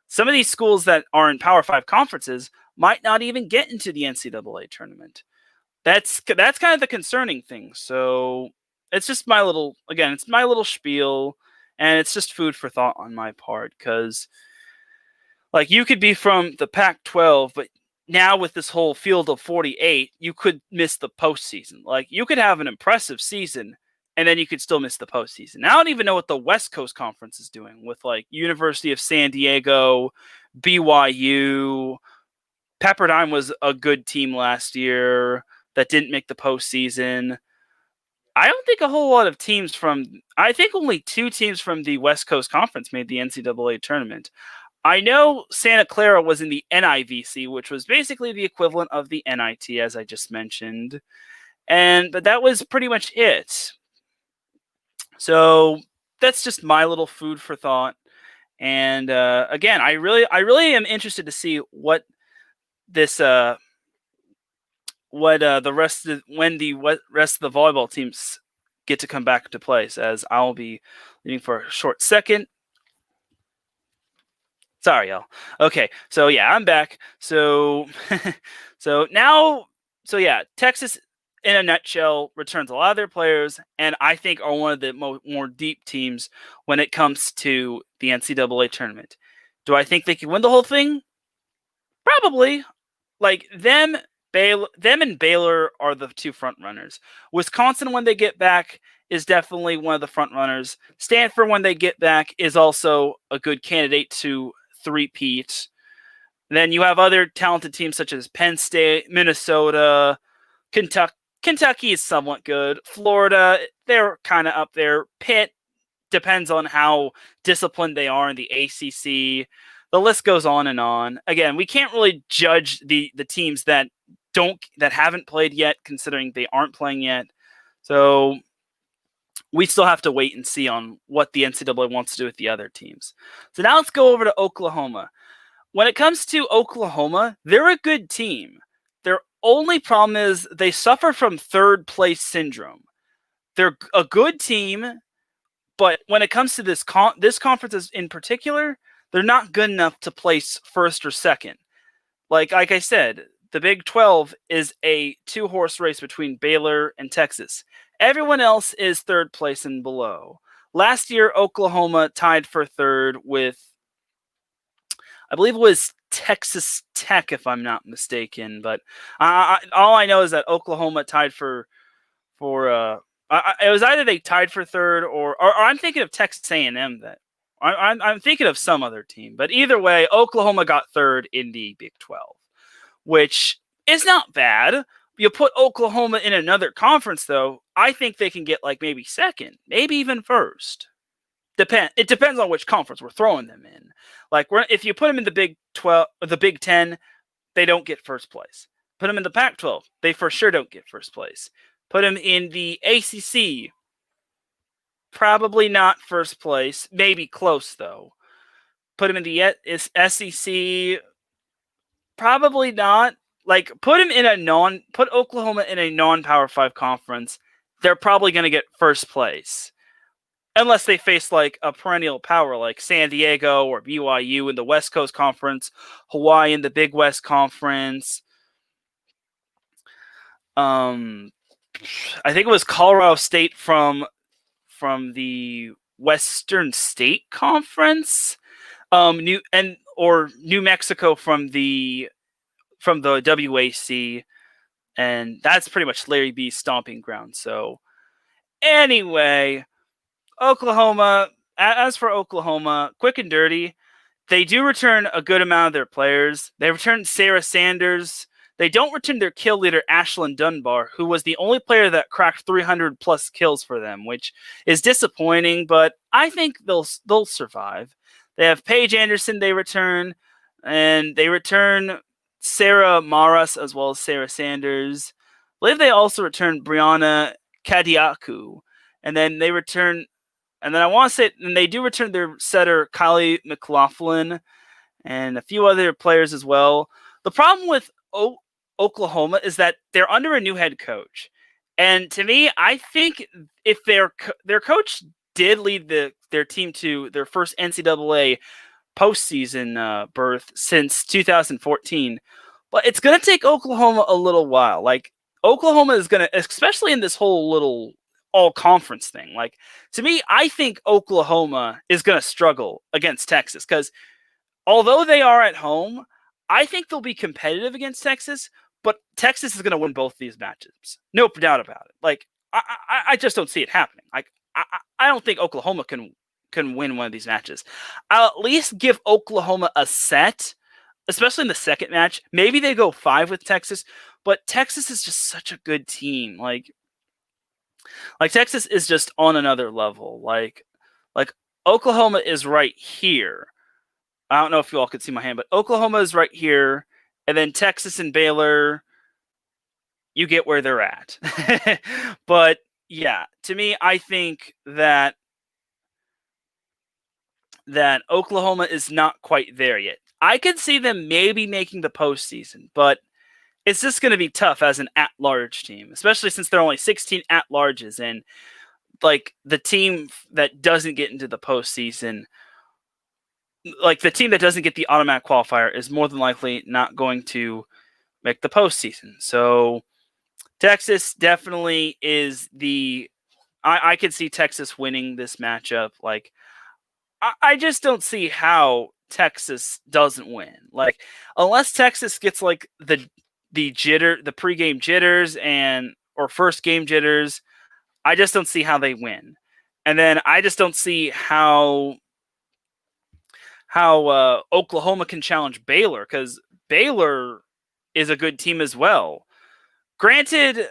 Speaker 1: Some of these schools that are in Power 5 conferences might not even get into the NCAA tournament. That's kind of the concerning thing. So it's just my little spiel, and it's just food for thought on my part, because like, you could be from the Pac-12, but now with this whole field of 48, you could miss the postseason. Like, you could have an impressive season, and then you could still miss the postseason. Now, I don't even know what the West Coast Conference is doing with, like, University of San Diego, BYU. Pepperdine was a good team last year that didn't make the postseason. I don't think a whole lot of teams I think only 2 teams from the West Coast Conference made the NCAA tournament. I know Santa Clara was in the NIVC, which was basically the equivalent of the NIT, as I just mentioned. But that was pretty much it. So that's just my little food for thought. And again, I really am interested to see what this the rest of the volleyball teams get to come back to place, as I'll be leaving for a short second. Sorry, y'all. Okay, so yeah, I'm back. So Texas, in a nutshell, returns a lot of their players, and I think are one of the more deep teams when it comes to the NCAA tournament. Do I think they can win the whole thing? Probably. Like, them and Baylor are the 2 front runners. Wisconsin, when they get back, is definitely one of the front runners. Stanford, when they get back, is also a good candidate to three-peat. Then you have other talented teams such as Penn State, Minnesota, Kentucky. Kentucky is somewhat good. Florida, they're kind of up there. Pitt, depends on how disciplined they are in the ACC. The list goes on and on. Again, we can't really judge the teams that haven't played yet, considering they aren't playing yet. So we still have to wait and see on what the NCAA wants to do with the other teams. So now let's go over to Oklahoma. When it comes to Oklahoma, they're a good team. Their only problem is they suffer from third place syndrome. They're a good team, But when it comes to this conference in particular, they're not good enough to place first or second. Like I said, the Big 12 is a 2-horse race between Baylor and Texas. Everyone else is third place and below. Last year, Oklahoma tied for third with, I believe it was Texas Tech, if I'm not mistaken. But all I know is that Oklahoma tied for it was either they tied for third or I'm thinking of Texas A&M. That I'm thinking of some other team. But either way, Oklahoma got third in the Big 12, which is not bad. You put Oklahoma in another conference, though, I think they can get like maybe second, maybe even first. It depends on which conference we're throwing them in. Like if you put them in the Big 12, the Big 10, they don't get first place. Put them in the Pac-12, they for sure don't get first place. Put them in the ACC, probably not first place, maybe close though. Put them in the SEC, probably not. Like put Oklahoma in a non-Power 5 conference, they're probably going to get first place. Unless they face like a perennial power like San Diego or BYU in the West Coast Conference, Hawaii in the Big West Conference. I think it was Colorado State from the Western State Conference. New Mexico from the WAC, and that's pretty much Larry B's stomping ground. So anyway, Oklahoma. As for Oklahoma, quick and dirty, they do return a good amount of their players. They return Sarah Sanders. They don't return their kill leader, Ashlyn Dunbar, who was the only player that cracked 300 plus kills for them, which is disappointing, but I think they'll survive. They have Paige Anderson they return, and they return Sarah Maras as well as Sarah Sanders. I believe they also return Brianna Kadiaku, and then they return, and then I want to say, and they do return their setter Kylie McLaughlin and a few other players as well. The problem with Oklahoma is that they're under a new head coach, and to me, I think if their coach did lead their team to their first NCAA postseason berth since 2014, but it's going to take Oklahoma a little while. Like Oklahoma is going to, especially in this whole little all conference thing. Like to me, I think Oklahoma is going to struggle against Texas because although they are at home, I think they'll be competitive against Texas, but Texas is going to win both these matches. No doubt about it. Like I just don't see it happening. Like I don't think Oklahoma can win one of these matches. I'll at least give Oklahoma a set, especially in the second match. Maybe they go 5 with Texas, but Texas is just such a good team. Like Texas is just on another level. Like Oklahoma is right here. I don't know if you all could see my hand, but Oklahoma is right here, and then Texas and Baylor, you get where they're at. But yeah, to me, I think that Oklahoma is not quite there yet. I could see them maybe making the postseason, but it's just going to be tough as an at-large team, especially since there are only 16 at-larges, and like the team that doesn't get into the postseason, like the team that doesn't get the automatic qualifier is more than likely not going to make the postseason. So Texas definitely is I could see Texas winning this matchup. Like I just don't see how Texas doesn't win. Like unless Texas gets like the pregame jitters or first game jitters, I just don't see how they win. And then I just don't see how Oklahoma can challenge Baylor, because Baylor is a good team as well. Granted,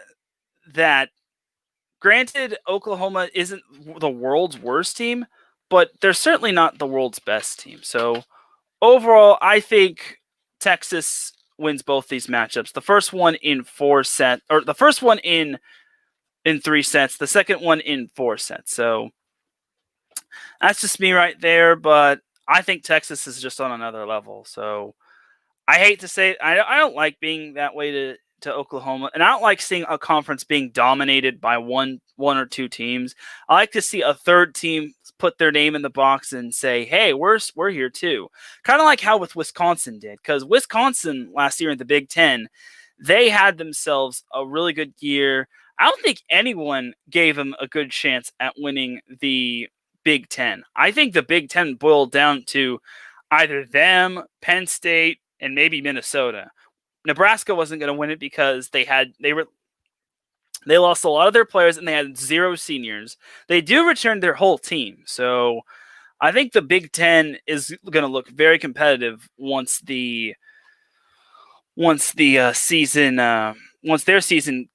Speaker 1: Oklahoma isn't the world's worst team, but they're certainly not the world's best team. So overall, I think Texas wins both these matchups. The first one in 4 sets, or the first one in 3 sets, the second one in 4 sets. So that's just me right there, but I think Texas is just on another level. So I hate to say it, I don't like being that way to Oklahoma, and I don't like seeing a conference being dominated by one or two teams. I like to see a third team put their name in the box and say, "Hey, we're here too." Kind of like how with Wisconsin did, because Wisconsin last year in the Big Ten, they had themselves a really good year. I don't think anyone gave them a good chance at winning the Big Ten. I think the Big Ten boiled down to either them, Penn State, and maybe Minnesota. Nebraska wasn't going to win it because they lost a lot of their players and they had 0 seniors. They do return their whole team, so I think the Big Ten is going to look very competitive once their season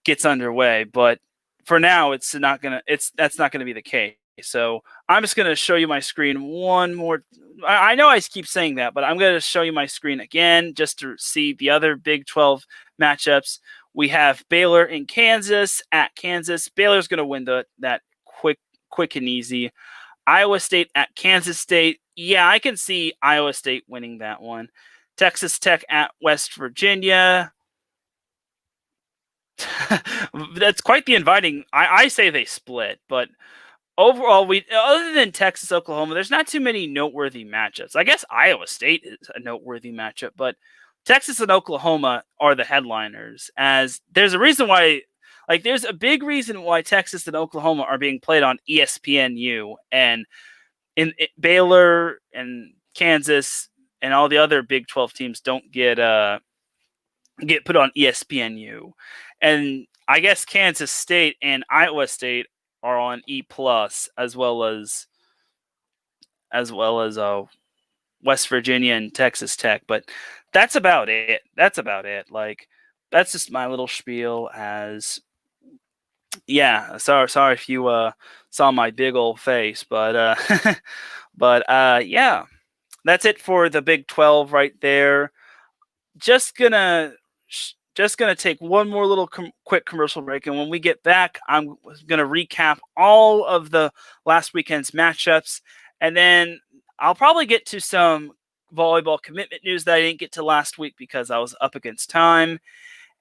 Speaker 1: gets underway. But for now, that's not gonna be the case. So I'm just gonna show you my screen one more. I know I keep saying that, but I'm gonna show you my screen again just to see the other Big 12 matchups. We have Baylor in Kansas at Kansas. Baylor's gonna win that quick and easy. Iowa State at Kansas State. Yeah, I can see Iowa State winning that one. Texas Tech at West Virginia. That's quite the inviting. I say they split, but overall, other than Texas, Oklahoma, there's not too many noteworthy matchups. I guess Iowa State is a noteworthy matchup, but Texas and Oklahoma are the headliners. As there's a reason why, there's a big reason why Texas and Oklahoma are being played on ESPNU, and in Baylor and Kansas and all the other Big 12 teams don't get put on ESPNU. And I guess Kansas State and Iowa State are on E+, as well as West Virginia and Texas Tech. But that's about it. That's that's just my little spiel. Sorry if you saw my big old face, but yeah, that's it for the Big 12 right there. Just gonna take one more little quick commercial break, and when we get back, I'm gonna recap all of the last weekend's matchups, and then I'll probably get to some volleyball commitment news that I didn't get to last week because I was up against time,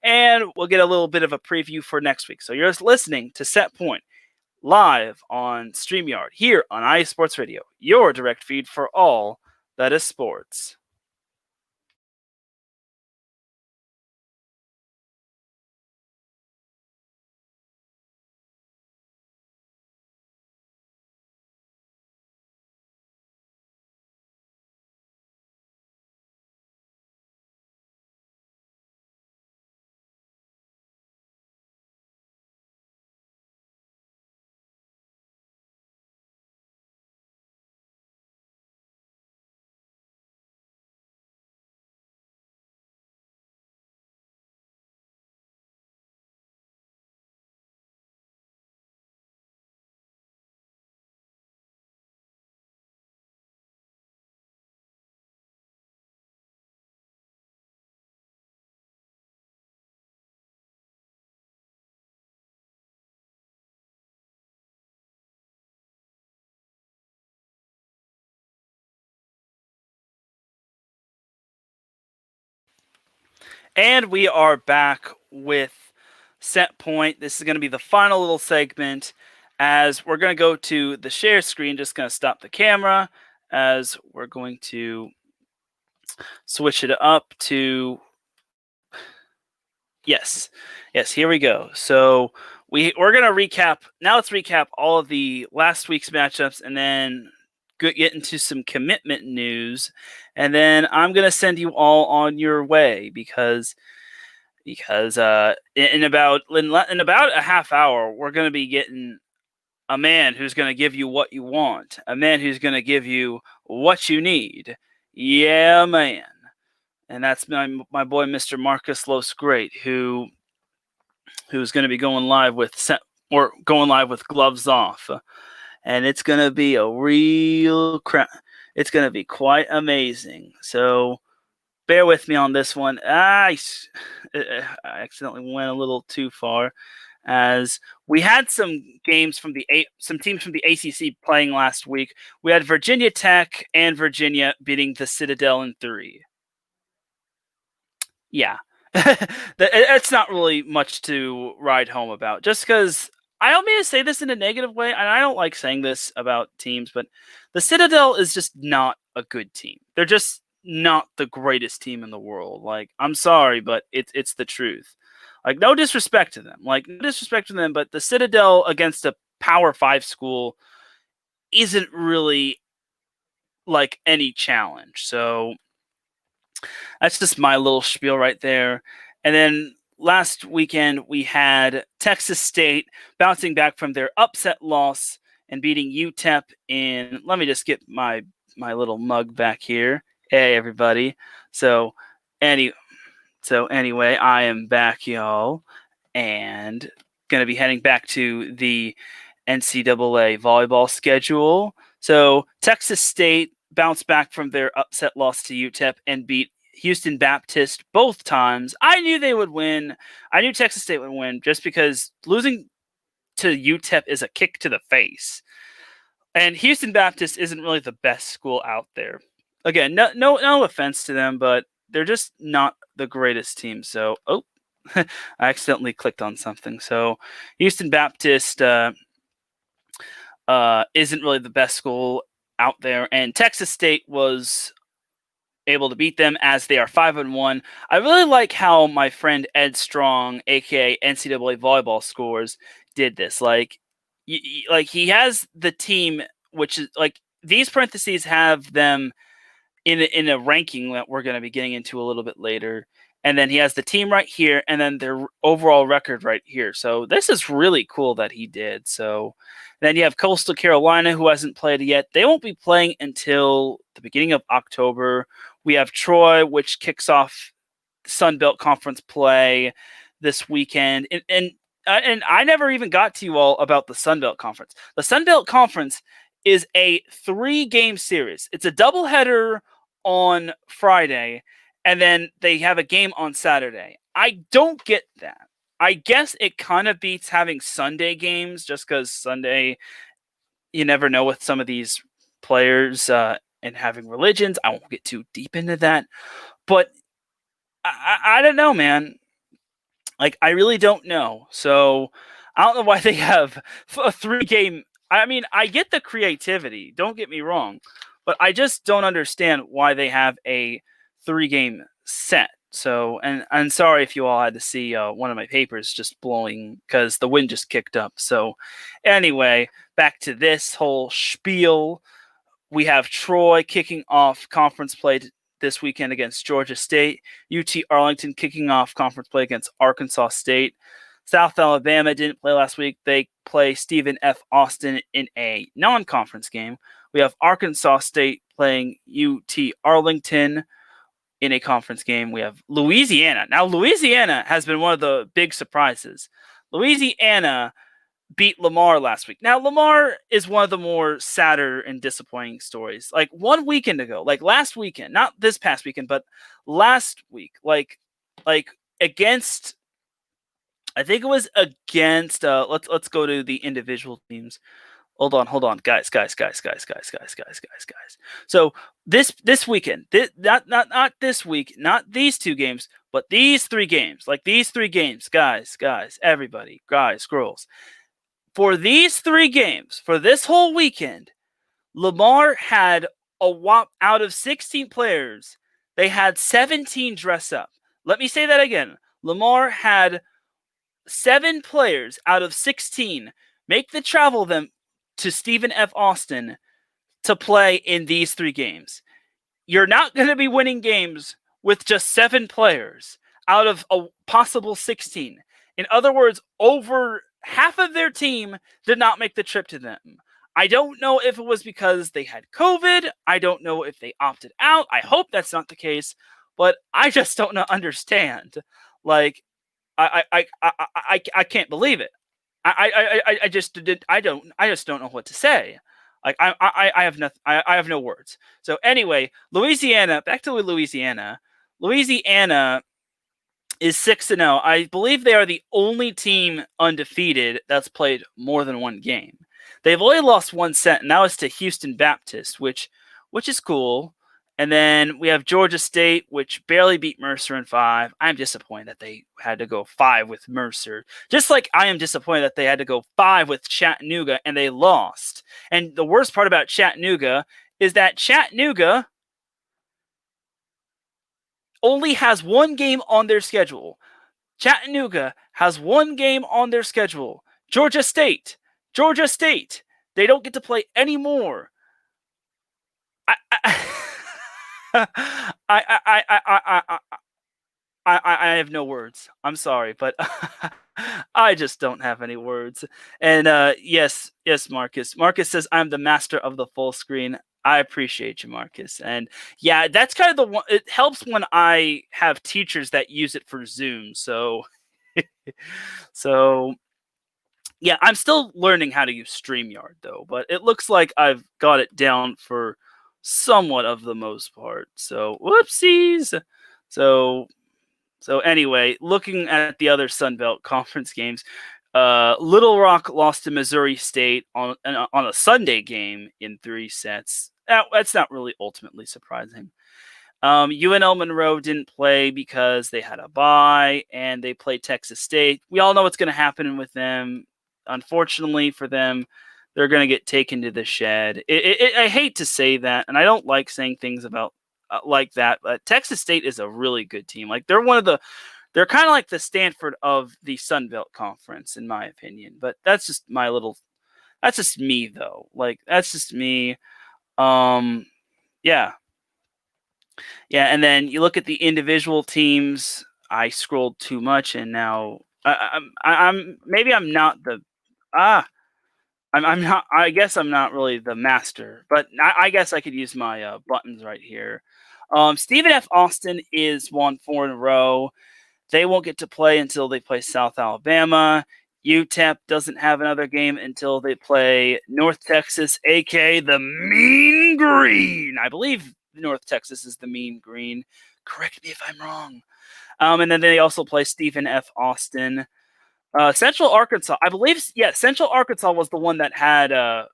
Speaker 1: and we'll get a little bit of a preview for next week. So you're just listening to Set Point live on StreamYard here on iSports Radio, your direct feed for all that is sports. And we are back with Set Point. This is going to be the final little segment as we're going to go to the share screen. Just going to stop the camera as we're going to switch it up to... Yes, here we go. So we're going to recap. Now let's recap all of the last week's matchups and then get into some commitment news. And then I'm going to send you all on your way because in about a half hour, we're going to be getting a man who's going to give you what you want, a man who's going to give you what you need. Yeah, man. And that's my boy, Mr. Marcus Los Great, who's going to be going live with Gloves Off. And it's going to be it's going to be quite amazing. So bear with me on this one. I accidentally went a little too far, as we had some teams from the ACC playing last week. We had Virginia Tech and Virginia beating the Citadel in 3. Yeah, It's not really much to ride home about. Just because I don't mean to say this in a negative way, and I don't like saying this about teams, but the Citadel is just not a good team. They're just not the greatest team in the world. Like, I'm sorry, but it's the truth. Like, no disrespect to them. Like, no disrespect to them, but the Citadel against a Power 5 school isn't really like any challenge. So that's just my little spiel right there. And then last weekend we had Texas State bouncing back from their upset loss and beating UTEP in. Let me just get my little mug back here. Hey everybody. So any anyway, I am back, y'all, and gonna be heading back to the NCAA volleyball schedule. So Texas State bounced back from their upset loss to UTEP and beat Houston Baptist both times. I knew they would win. I knew Texas State would win just because losing to UTEP is a kick to the face. And Houston Baptist isn't really the best school out there. Again, no offense to them, but they're just not the greatest team. So, I accidentally clicked on something. So, Houston Baptist isn't really the best school out there, and Texas State was able to beat them as they are 5-1. I really like how my friend Ed Strong, aka NCAA Volleyball Scores, did this. Like he has the team, which is like these parentheses have them in a ranking that we're going to be getting into a little bit later. And then he has the team right here, and then their overall record right here. So this is really cool that he did. So then you have Coastal Carolina, who hasn't played yet. They won't be playing until the beginning of October. We have Troy, which kicks off Sun Belt Conference play this weekend. And I never even got to you all about the Sun Belt Conference. The Sun Belt Conference is a 3-game series. It's a doubleheader on Friday, and then they have a game on Saturday. I don't get that. I guess it kind of beats having Sunday games, just because Sunday, you never know with some of these players and having religions. I won't get too deep into that. But I don't know, man. Like, I really don't know. So I don't know why they have a 3-game. I mean, I get the creativity. Don't get me wrong. But I just don't understand why they have a 3-game set. So, and I'm sorry if you all had to see one of my papers just blowing because the wind just kicked up. So, anyway, back to this whole spiel. We have Troy kicking off conference play this weekend against Georgia State. UT Arlington kicking off conference play against Arkansas State. South Alabama didn't play last week. They play Stephen F. Austin in a non-conference game. We have Arkansas State playing UT Arlington in a conference game. We have Louisiana. Now, Louisiana has been one of the big surprises. Louisiana beat Lamar last week. Now, Lamar is one of the more sadder and disappointing stories. Like 1 weekend ago, like last weekend, not this past weekend, but last week, like against, I think it was against, let's go to the individual teams. Hold on, guys. So this weekend, not this week, not these 2 games, but these 3 games, like these 3 games, guys, everybody, guys, girls. For these 3 games, for this whole weekend, Lamar had out of 16 players, they had 17 dress up. Let me say that again. Lamar had 7 players out of 16 make the travel them to Stephen F. Austin to play in these 3 games. You're not going to be winning games with just 7 players out of a possible 16. In other words, over half of their team did not make the trip to them. I don't know if it was because they had COVID. I don't know if they opted out. I hope that's not the case, but I just don't understand. Like, I can't believe it. I just don't know what to say. Like I have nothing. I have no words. So anyway, Louisiana. Back to Louisiana. Louisiana is 6-0. I believe they are the only team undefeated that's played more than 1 game. They've only lost 1 set, and that was to Houston Baptist, which is cool. And then we have Georgia State, which barely beat Mercer in 5. I'm disappointed that they had to go 5 with Mercer. Just like I am disappointed that they had to go 5 with Chattanooga and they lost. And the worst part about Chattanooga is that Chattanooga only has one game on their schedule. Chattanooga has one game on their schedule. Georgia State, they don't get to play anymore. I have no words. I'm sorry, but I just don't have any words. And yes, Marcus. Marcus says I'm the master of the full screen. I appreciate you, Marcus. And yeah, that's kind of the one. It helps when I have teachers that use it for Zoom. So, so yeah, I'm still learning how to use StreamYard though, but it looks like I've got it down for somewhat of the most part. So whoopsies. So anyway, looking at the other Sun Belt Conference games, Little Rock lost to Missouri State on a Sunday game in 3 sets. That's not really ultimately surprising. UNL Monroe didn't play because they had a bye, and they played Texas State. We all know what's going to happen with them. Unfortunately for them, they're going to get taken to the shed. I hate to say that, and I don't like saying things about like that, but Texas State is a really good team. Like they're kind of like the Stanford of the Sun Belt Conference, in my opinion. But that's just that's just me though. Like that's just me. Yeah. And then you look at the individual teams. I scrolled too much, and now I'm maybe I'm not the I'm not. I guess I'm not really the master, but I guess I could use my buttons right here. Stephen F. Austin is won 4 in a row. They won't get to play until they play South Alabama. UTEP doesn't have another game until they play North Texas, aka the Mean Green. I believe North Texas is the Mean Green. Correct me if I'm wrong. And then they also play Stephen F. Austin. Central Arkansas, I believe, Central Arkansas was the one that had, I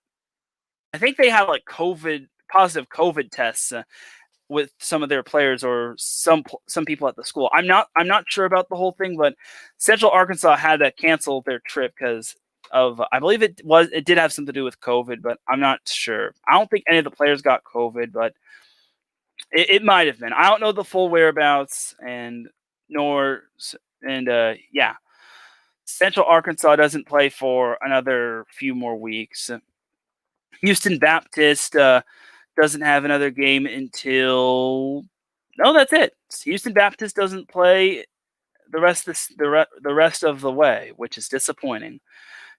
Speaker 1: think they had like positive COVID tests with some of their players or some people at the school. I'm not sure about the whole thing, but Central Arkansas had to cancel their trip because of, I believe it did have something to do with COVID, but I'm not sure. I don't think any of the players got COVID, but it might have been. I don't know the full whereabouts, yeah. Central Arkansas doesn't play for another few more weeks. Houston Baptist doesn't have another game until that's it. Houston Baptist doesn't play the rest of the way, which is disappointing.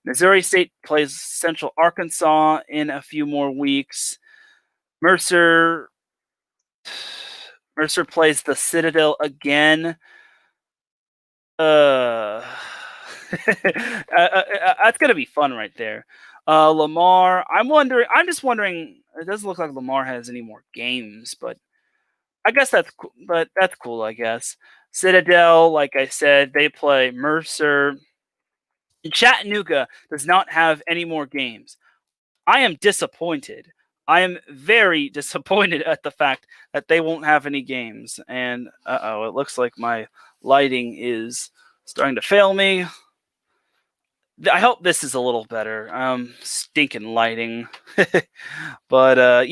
Speaker 1: Missouri State plays Central Arkansas in a few more weeks. Mercer plays the Citadel again. That's gonna be fun right there. Lamar, I'm just wondering. It doesn't look like Lamar has any more games, but I guess that's cool. But that's cool, I guess. Citadel, like I said, they play Mercer. Chattanooga does not have any more games. I am disappointed. I am very disappointed at the fact that they won't have any games. And it looks like my lighting is starting to fail me. I hope this is a little better. Stinking lighting. But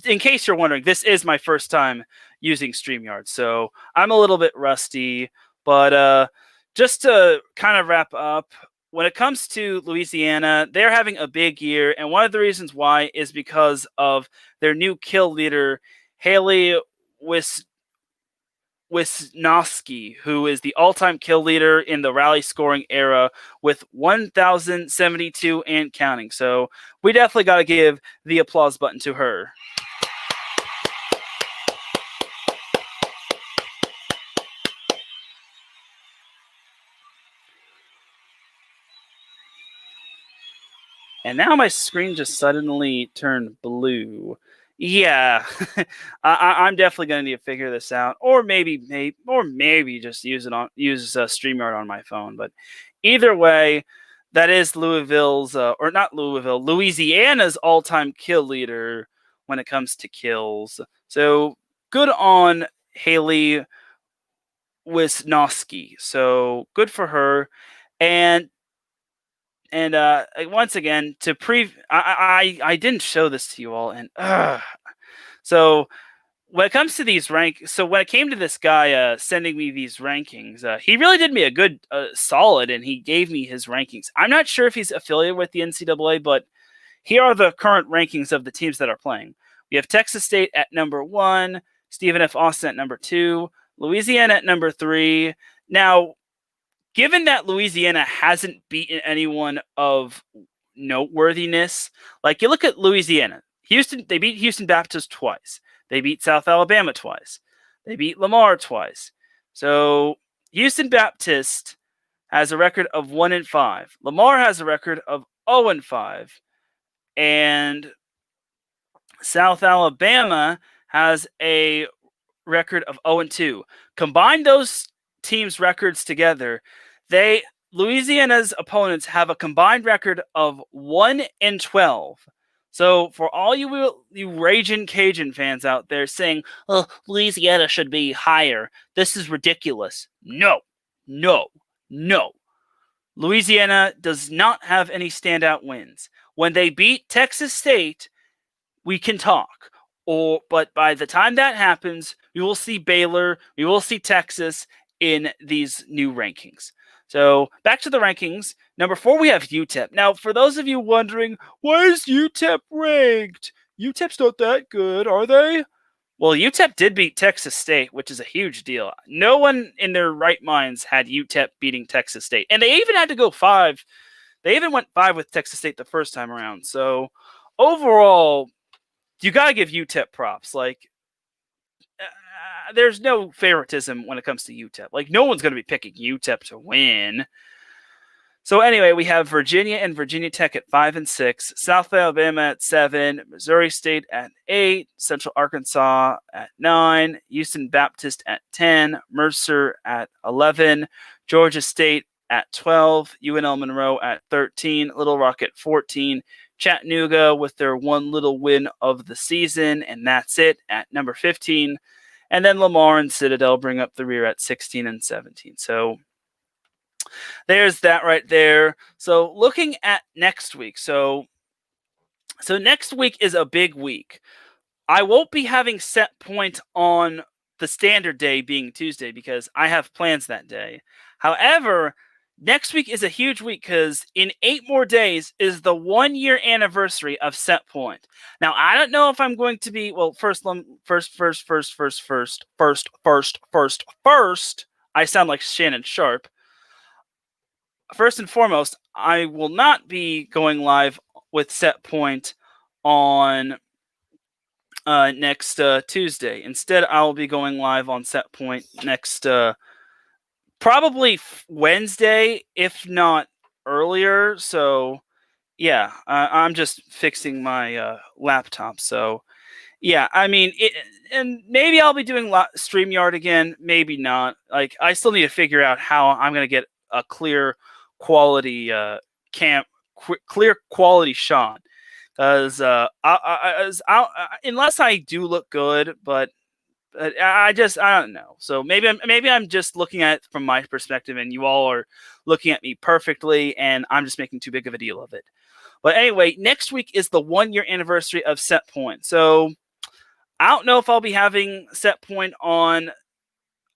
Speaker 1: in case you're wondering, this is my first time using StreamYard, so I'm a little bit rusty. But just to kind of wrap up, when it comes to Louisiana, they're having a big year, and one of the reasons why is because of their new kill leader, Haley Wisnowski, who is the all-time kill leader in the rally scoring era with 1,072 and counting. So we definitely got to give the applause button to her. And now my screen just suddenly turned blue. Yeah, I'm definitely going to need to figure this out, or maybe just use StreamYard on my phone. But either way, that is Louisiana's all-time kill leader when it comes to kills. So good on Haley Wisnowski. So good for her. And once again, I didn't show this to you all, and so when it comes to these so when it came to this guy sending me these rankings, he really did me a good solid, and he gave me his rankings. I'm not sure if he's affiliated with the NCAA, but here are the current rankings of the teams that are playing. We have Texas State at number 1, Stephen F. Austin at number 2, Louisiana at number 3. Now, given that Louisiana hasn't beaten anyone of noteworthiness, like you look at Louisiana, they beat Houston Baptist twice. They beat South Alabama twice. They beat Lamar twice. So Houston Baptist has a record of 1-5. Lamar has a record of 0-5. And South Alabama has a record of 0-2. Combine those teams' records together, Louisiana's opponents have a combined record of 1-12. So for all you raging Cajun fans out there saying, "Oh, Louisiana should be higher. This is ridiculous." No. Louisiana does not have any standout wins. When they beat Texas State, we can talk. But by the time that happens, we will see Baylor, we will see Texas in these new rankings. So back to the rankings. Number 4, we have UTEP. Now, for those of you wondering, why is UTEP ranked? UTEP's not that good, are they? Well, UTEP did beat Texas State, which is a huge deal. No one in their right minds had UTEP beating Texas State. And they even had to go 5. They even went 5 with Texas State the first time around. So overall, you got to give UTEP props. There's no favoritism when it comes to UTEP. No one's going to be picking UTEP to win. So anyway, we have Virginia and Virginia Tech at 5 and 6, South Alabama at 7, Missouri State at 8, Central Arkansas at 9, Houston Baptist at 10, Mercer at 11, Georgia State at 12, UNL Monroe at 13, Little Rock at 14, Chattanooga with their one little win of the season, and that's it at number 15. And then Lamar and Citadel bring up the rear at 16 and 17. So there's that right there. So looking at next week. So next week is a big week. I won't be having set point on the standard day being Tuesday because I have plans that day. However, next week is a huge week because in 8 more days is the 1-year anniversary of Set Point. Now, I don't know if I'm going to be, first, I sound like Shannon Sharp. First and foremost, I will not be going live with Set Point on next Tuesday. Instead, I will be going live on Set Point next probably Wednesday, if not earlier. So, yeah, I'm just fixing my laptop. So, yeah, I mean, and maybe I'll be doing StreamYard again. Maybe not. I still need to figure out how I'm going to get a clear quality clear quality shot. Because unless I do look good, but I don't know. So maybe I'm just looking at it from my perspective, and you all are looking at me perfectly, and I'm just making too big of a deal of it. But anyway, next week is the 1-year anniversary of Set Point. So I don't know if I'll be having Set Point on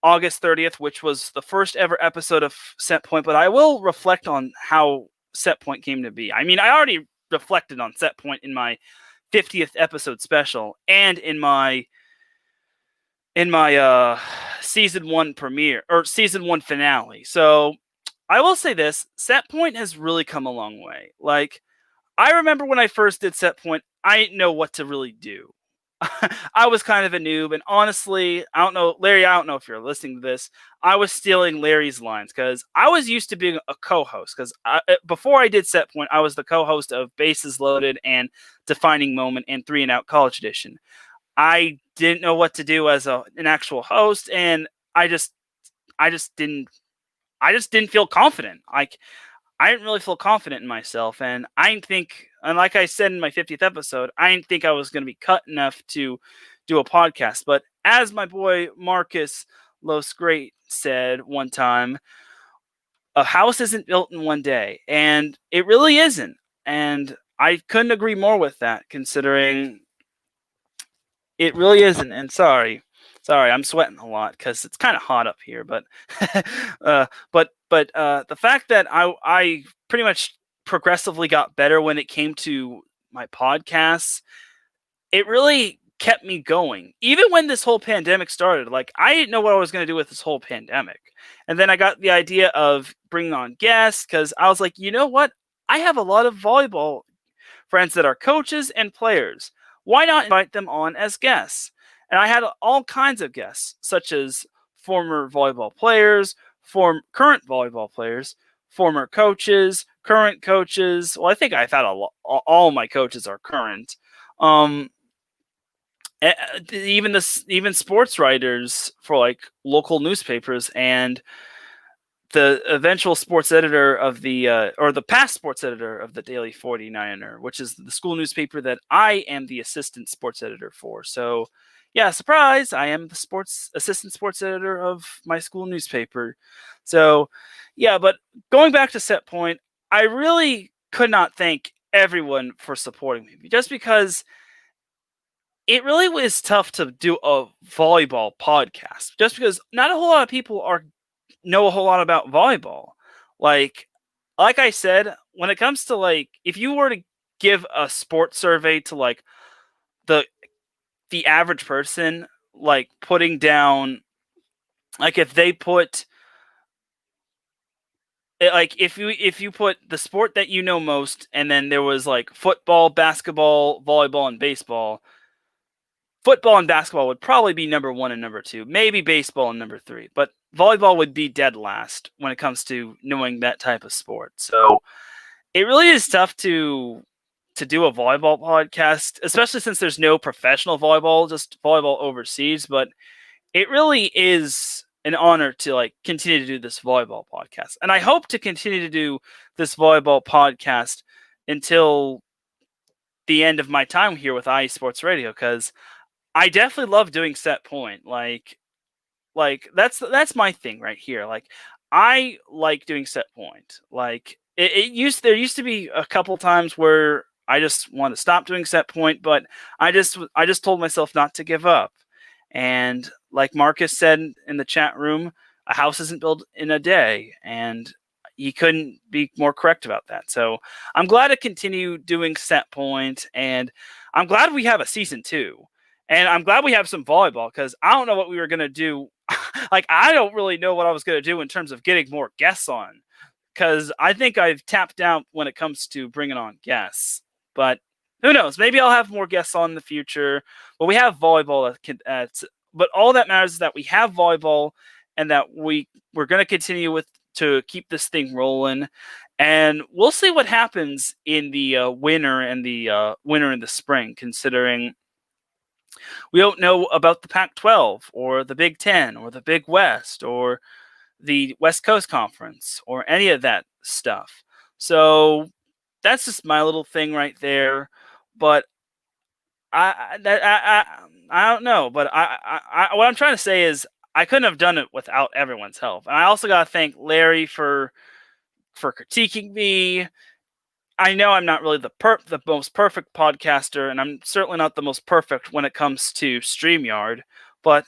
Speaker 1: August 30th, which was the first ever episode of Set Point, but I will reflect on how Set Point came to be. I mean, I already reflected on Set Point in my 50th episode special and in my season 1 premiere or season 1 finale. So I will say this, Set Point has really come a long way. I remember when I first did Set Point, I didn't know what to really do. I was kind of a noob, and honestly, I don't know, Larry, I don't know if you're listening to this. I was stealing Larry's lines because I was used to being a co-host. Because before I did Set Point, I was the co-host of Bases Loaded and Defining Moment and 3 and Out College Edition. I didn't know what to do as an actual host, and I just didn't feel confident. I didn't really feel confident in myself, and I didn't think, and like I said in my 50th episode, I didn't think I was going to be cut enough to do a podcast. But as my boy Marcus Los Great said one time, a house isn't built in one day, and it really isn't. And I couldn't agree more with that, considering it really isn't. And sorry, I'm sweating a lot because it's kind of hot up here. But, the fact that I pretty much progressively got better when it came to my podcasts, it really kept me going. Even when this whole pandemic started, like I didn't know what I was going to do with this whole pandemic. And then I got the idea of bringing on guests because I was like, you know what? I have a lot of volleyball friends that are coaches and players. Why not invite them on as guests? And I had all kinds of guests, such as former volleyball players, current volleyball players, former coaches, current coaches. Well, I think I've had all my coaches are current. Even sports writers for like local newspapers, and the eventual sports editor of the past sports editor of the Daily 49er, which is the school newspaper that I am the assistant sports editor for. So, yeah, surprise, I am the assistant sports editor of my school newspaper. So, yeah, but going back to Set Point, I really could not thank everyone for supporting me, just because it really was tough to do a volleyball podcast, just because not a whole lot of people know a whole lot about volleyball. Like I said, when it comes to like, if you were to give a sports survey to like the average person, like putting down, like if they put like if you put the sport that you know most, and then there was like football, basketball, volleyball, and baseball. Football and basketball would probably be number 1 and number 2, maybe baseball and number 3, but volleyball would be dead last when it comes to knowing that type of sport. So it really is tough to do a volleyball podcast, especially since there's no professional volleyball, just volleyball overseas. But it really is an honor to like continue to do this volleyball podcast, and I hope to continue to do this volleyball podcast until the end of my time here with IE Sports Radio, because I definitely love doing Set Point. Like that's my thing right here. Like I like doing Set Point. Like there used to be a couple times where I just want to stop doing Set Point, but I just told myself not to give up. And like Marcus said in the chat room, a house isn't built in a day, and he couldn't be more correct about that. So I'm glad to continue doing Set Point, and I'm glad we have a season 2. And I'm glad we have some volleyball, because I don't know what we were going to do. Like, I don't really know what I was going to do in terms of getting more guests on, because I think I've tapped out when it comes to bringing on guests. But who knows? Maybe I'll have more guests on in the future. But we have volleyball. But all that matters is that we have volleyball, and that we're going to continue to keep this thing rolling. And we'll see what happens in the winter and the spring, considering we don't know about the Pac-12 or the Big Ten or the Big West or the West Coast Conference or any of that stuff. So that's just my little thing right there. But I don't know. But what I'm trying to say is I couldn't have done it without everyone's help. And I also got to thank Larry for critiquing me. I know I'm not really the most perfect podcaster, and I'm certainly not the most perfect when it comes to StreamYard, but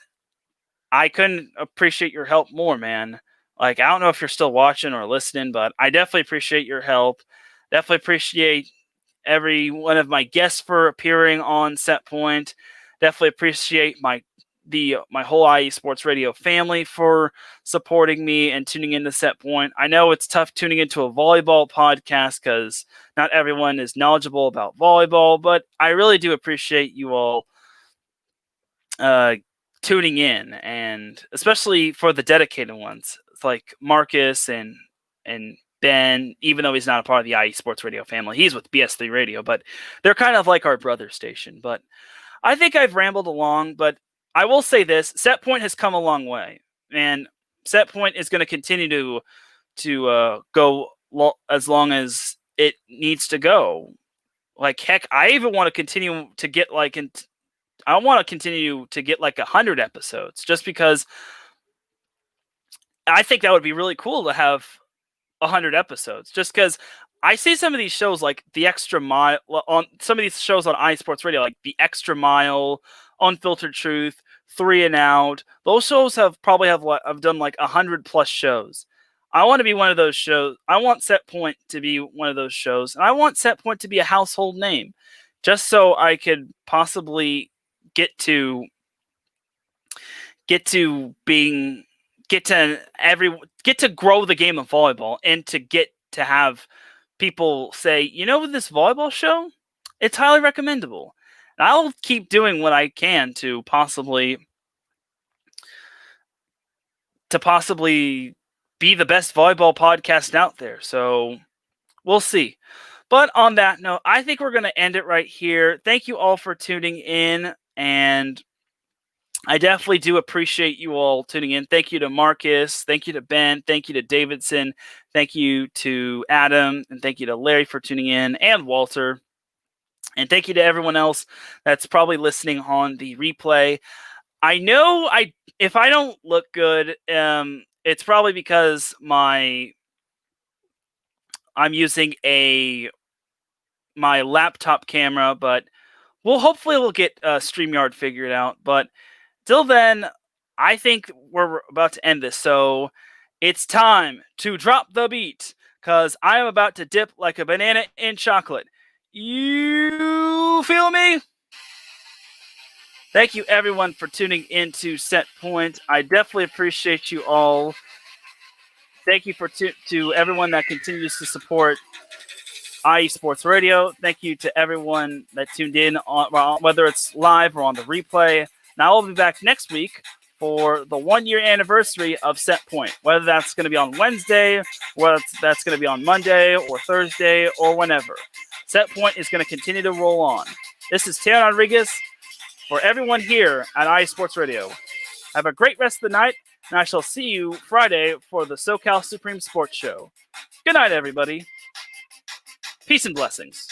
Speaker 1: I couldn't appreciate your help more, man. Like, I don't know if you're still watching or listening, but I definitely appreciate your help. Definitely appreciate every one of my guests for appearing on Set Point. Definitely appreciate my whole IE Sports Radio family for supporting me and tuning into Set Point. I know it's tough tuning into a volleyball podcast because not everyone is knowledgeable about volleyball, but I really do appreciate you all tuning in, and especially for the dedicated ones like Marcus and Ben. Even though he's not a part of the IE Sports Radio family, he's with BS3 Radio, but they're kind of like our brother station. But I think I've rambled along, but I will say this: Set Point has come a long way, and Set Point is going to continue to go as long as it needs to go. Like, heck, I even want to continue to get like continue to get like 100 episodes, just because I think that would be really cool to have 100 episodes. Just because I see some of these shows like The Extra Mile on some of these shows on iSports Radio, like The Extra Mile, Unfiltered Truth, Three and Out. Those shows have done like 100+ shows. I want to be one of those shows. I want Set Point to be one of those shows, and I want Set Point to be a household name, just so I could possibly get to grow the game of volleyball, and to get to have people say, this volleyball show, it's highly recommendable. And I'll keep doing what I can to possibly be the best volleyball podcast out there. So we'll see. But on that note, I think we're going to end it right here. Thank you all for tuning in, and I definitely do appreciate you all tuning in. Thank you to Marcus. Thank you to Ben. Thank you to Davidson. Thank you to Adam. And thank you to Larry for tuning in, and Walter. And thank you to everyone else that's probably listening on the replay. I know if I don't look good, it's probably because I'm using my laptop camera, but we'll get StreamYard figured out. But till then, I think we're about to end this. So it's time to drop the beat, because I am about to dip like a banana in chocolate. You feel me? Thank you, everyone, for tuning into Set Point. I definitely appreciate you all. Thank you to everyone that continues to support IE Sports Radio. Thank you to everyone that tuned in, whether it's live or on the replay. Now I'll be back next week for the 1-year anniversary of Set Point, whether that's going to be on Wednesday, whether that's going to be on Monday or Thursday or whenever. Set Point is going to continue to roll on. This is Teran Rodriguez for everyone here at IE Sports Radio. Have a great rest of the night, and I shall see you Friday for the SoCal Supreme Sports Show. Good night, everybody. Peace and blessings.